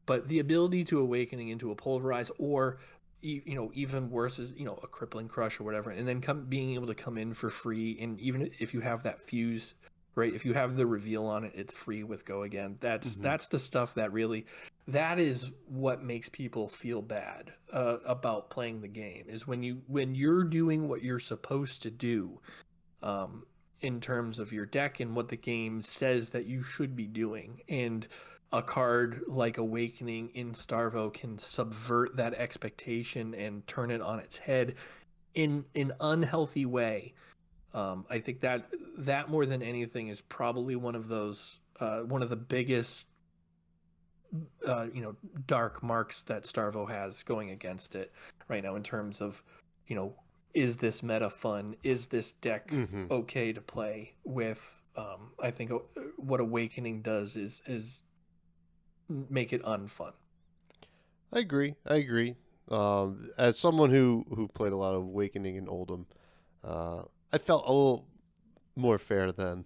But the ability to Awakening into a Pulverize, or even worse is a Crippling Crush or whatever, and then being able to come in for free, and even if you have that fuse, right, if you have the reveal on it, it's free with Go Again. That's the stuff that is what makes people feel bad about playing the game, is when you're doing what you're supposed to do in terms of your deck and what the game says that you should be doing, and a card like Awakening in Starvo can subvert that expectation and turn it on its head in an unhealthy way. I think that more than anything is probably one of the biggest dark marks that Starvo has going against it right now, in terms of is this meta fun? Is this deck okay to play with? I think what Awakening does is make it unfun.
I agree. As someone who played a lot of Awakening in Oldham, I felt a little more fair then.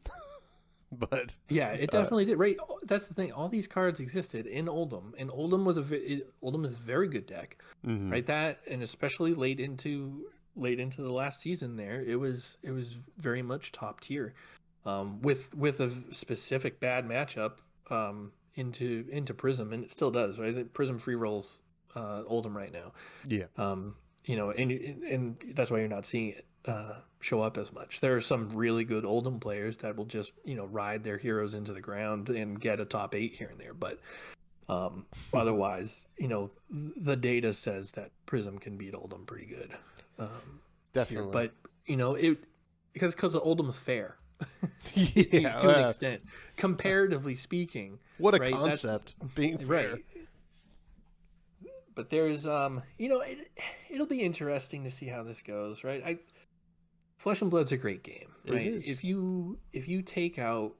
But
yeah, it definitely did. Right, that's the thing. All these cards existed in Oldham, and Oldham is a very good deck, right? That, and especially late into the last season, there it was very much top tier, with a specific bad matchup into Prism, and it still does, right? Prism free rolls Oldham right now.
Yeah.
And that's why you're not seeing it show up as much. There are some really good Oldham players that will just ride their heroes into the ground and get a top 8 here and there, but otherwise, the data says that Prism can beat Oldham pretty good.
Definitely.
Here. But because Oldham's fair.
Yeah,
to an extent, comparatively speaking.
What a
right?
concept, being fair.
Right. But there's it'll be interesting to see how this goes, right? Flesh and Blood's a great game, right?
It is.
If you take out,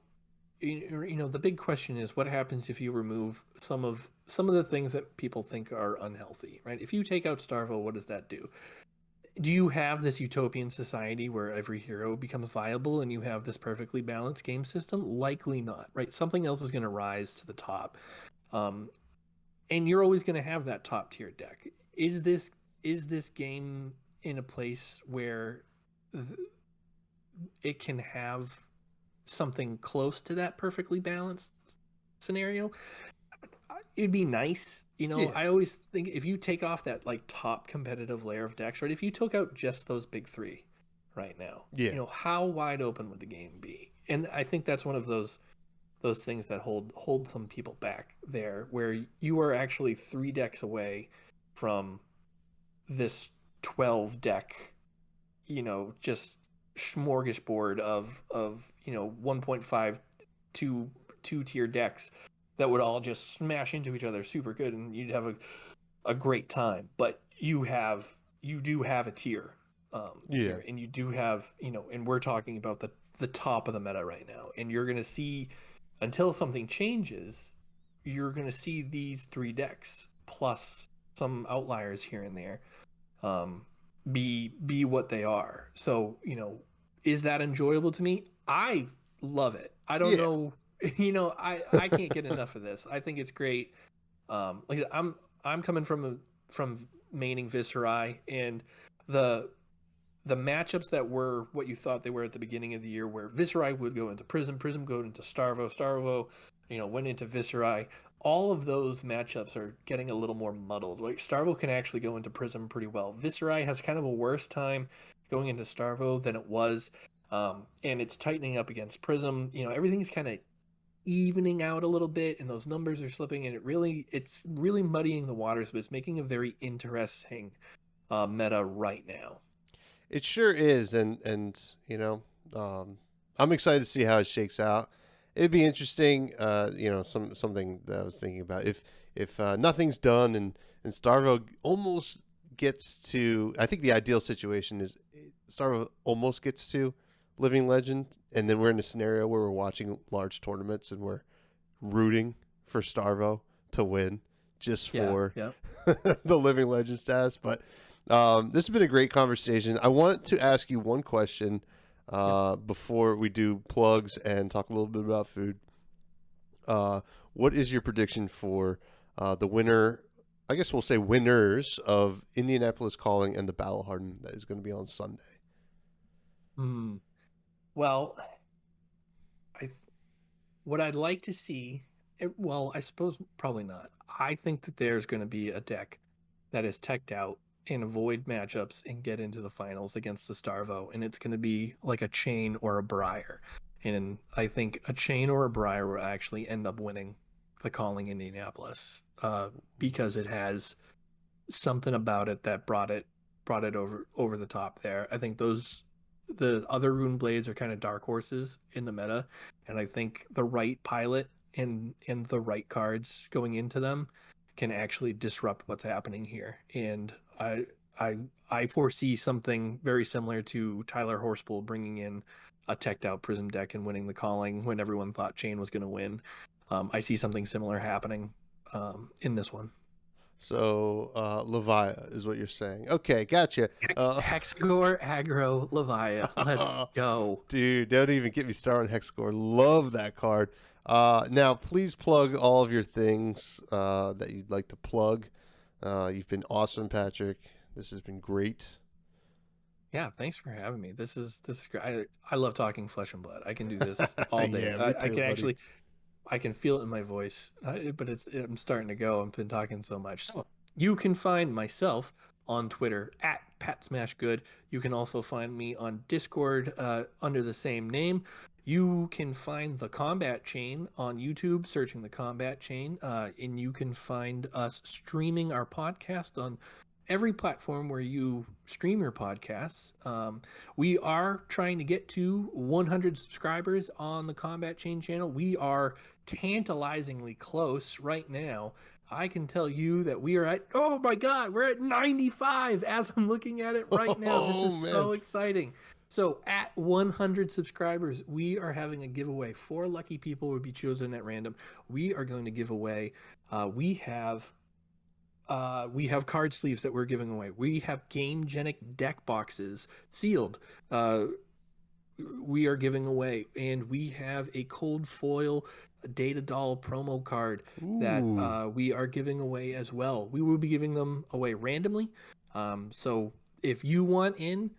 the big question is what happens if you remove some of the things that people think are unhealthy, right? If you take out Starvo, what does that do? Do you have this utopian society where every hero becomes viable and you have this perfectly balanced game system? Likely not, right? Something else is going to rise to the top. And you're always going to have that top tier deck. Is this game in a place where it can have something close to that perfectly balanced scenario? It'd be nice.
Yeah.
I always think if you take off that top competitive layer of decks, right? If you took out just those big 3 right now,
Yeah.
how wide open would the game be? And I think that's one of those those things that hold some people back there, where you are actually 3 decks away from this 12 deck, just smorgasbord of 1.5 two tier decks that would all just smash into each other super good, and you'd have a great time. But you do have a tier here, and you do have, and we're talking about the top of the meta right now, and you're going to see, until something changes, you're going to see these 3 decks plus some outliers here and there be what they are. So, is that enjoyable to me? I love it. I don't know, I can't get enough of this. I think it's great. Like I said, I'm coming from maining Viserai, and the matchups that were what you thought they were at the beginning of the year, where Viserai would go into Prism go into Starvo, went into Viserai. All of those matchups are getting a little more muddled. Like Starvo can actually go into Prism pretty well. Viserai has kind of a worse time going into Starvo than it was, and it's tightening up against Prism. Everything's kind of evening out a little bit, and those numbers are slipping, and it's really muddying the waters, but it's making a very interesting meta right now.
It sure is, and I'm excited to see how it shakes out. It'd be interesting, something that I was thinking about, if nothing's done and Starvo almost gets to, I think the ideal situation is Starvo almost gets to Living Legend, and then we're in a scenario where we're watching large tournaments and we're rooting for Starvo to win just for the Living Legend status. But this has been a great conversation. I want to ask you one question before we do plugs and talk a little bit about food. What is your prediction for the winner? I guess we'll say winners of Indianapolis Calling and the Battle Hardened that is going to be on Sunday.
Well, what I'd like to see, I suppose probably not. I think that there's going to be a deck that is teched out and avoid matchups and get into the finals against the Starvo, and it's going to be like a Chain or a Briar. And I think a Chain or a Briar will actually end up winning the Calling Indianapolis because it has something about it that brought it over the top there. I think the other Rune Blades are kind of dark horses in the meta, and I think the right pilot and the right cards going into them can actually disrupt what's happening here. And I foresee something very similar to Tyler Horspool bringing in a teched out Prism deck and winning the Calling when everyone thought Chain was going to win. I see something similar happening in this one.
So Levia is what you're saying. Okay, gotcha.
Hexagore, aggro, Levia. Let's go.
Dude, don't even get me started on Hexagore. Love that card. Now, please plug all of your things that you'd like to plug. You've been awesome, Patrick. This has been great.
Yeah, thanks for having me. This is great. I love talking flesh and blood. I can do this all day.
Yeah, me too,
I can
buddy.
actually, I can feel it in my voice, but I'm starting to go. I've been talking so much. So you can find myself on Twitter at PatSmashGood. You can also find me on Discord under the same name. You can find the Combat Chain on YouTube, searching the Combat Chain, and you can find us streaming our podcast on every platform where you stream your podcasts. We are trying to get to 100 subscribers on the Combat Chain channel. We are tantalizingly close right now. I can tell you that we are at, oh my God, we're at 95 as I'm looking at it right now. This is so exciting. So at 100 subscribers, we are having a giveaway. 4 lucky people would be chosen at random. We are going to give away, we have card sleeves that we're giving away. We have Gamegenic deck boxes sealed. We are giving away, and we have a cold foil Data Doll promo card that we are giving away as well. We will be giving them away randomly. So if you want in,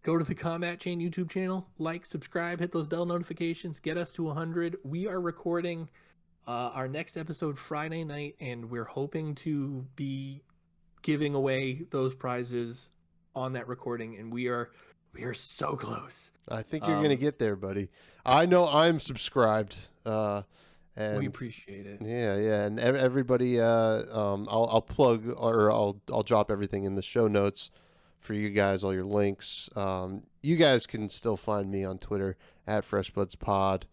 go to the Combat Chain YouTube channel, like, subscribe, hit those bell notifications, get us to 100. We are recording our next episode Friday night, and we're hoping to be giving away those prizes on that recording, and we are so close.
I think you're gonna get there, buddy. I know I'm subscribed. And
We appreciate it.
yeah, and everybody, I'll plug, or I'll drop everything in the show notes for you guys, all your links. You guys can still find me on Twitter at FreshBudsPod.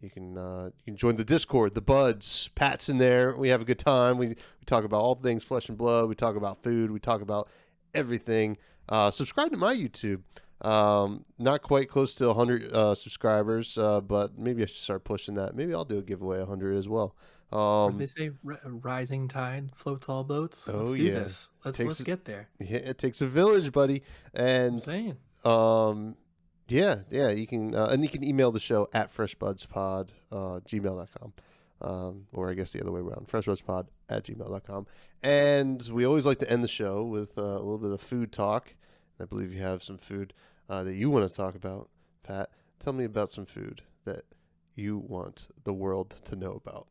You can join the Discord, the Buds. Pat's in there. We have a good time. We talk about all things flesh and blood. We talk about food. We talk about everything. Subscribe to my YouTube. Not quite close to 100 subscribers, but maybe I should start pushing that. Maybe I'll do a giveaway 100 as well.
What do they say? Rising tide floats all boats. Let's
Oh,
do
yeah.
this. Let's get there.
Yeah, it takes a village, buddy.
I'm
And
saying.
yeah, you can and you can email the show at freshbudspod gmail.com. Or I guess the other way around, freshbudspod at gmail.com. And we always like to end the show with a little bit of food talk. I believe you have some food that you want to talk about, Pat. Tell me about some food that you want the world to know about.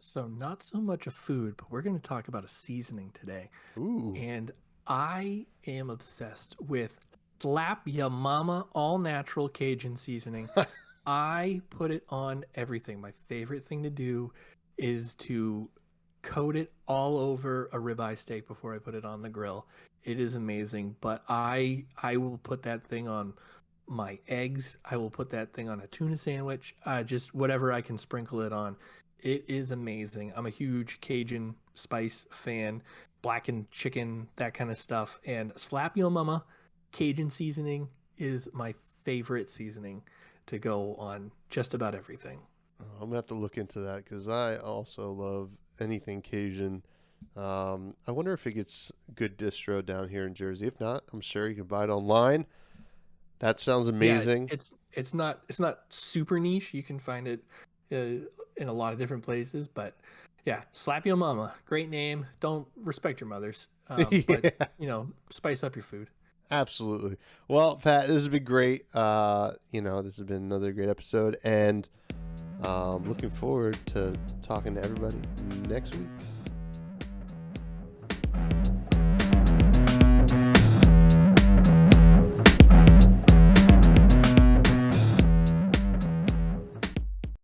So not so much a food, but we're going to talk about a seasoning today.
Ooh.
And I am obsessed with Slap Ya Mama all natural Cajun seasoning. I put it on everything. My favorite thing to do is to coat it all over a ribeye steak before I put it on the grill. It is amazing, but I will put that thing on my eggs. I will put that thing on a tuna sandwich. Just whatever I can sprinkle it on. It is amazing. I'm a huge Cajun spice fan, blackened chicken, that kind of stuff. And Slap Yo Mama Cajun seasoning is my favorite seasoning to go on just about everything.
I'm gonna have to look into that because I also love anything Cajun. I wonder if it gets good distro down here in Jersey. If not, I'm sure you can buy it online. That sounds amazing.
Yeah, it's not super niche. You can find it in a lot of different places, but yeah, Slap Yo Mama, great name. Don't respect your mothers, but spice up your food.
Absolutely. Well, Pat, this has been great. This has been another great episode, and looking forward to talking to everybody next week.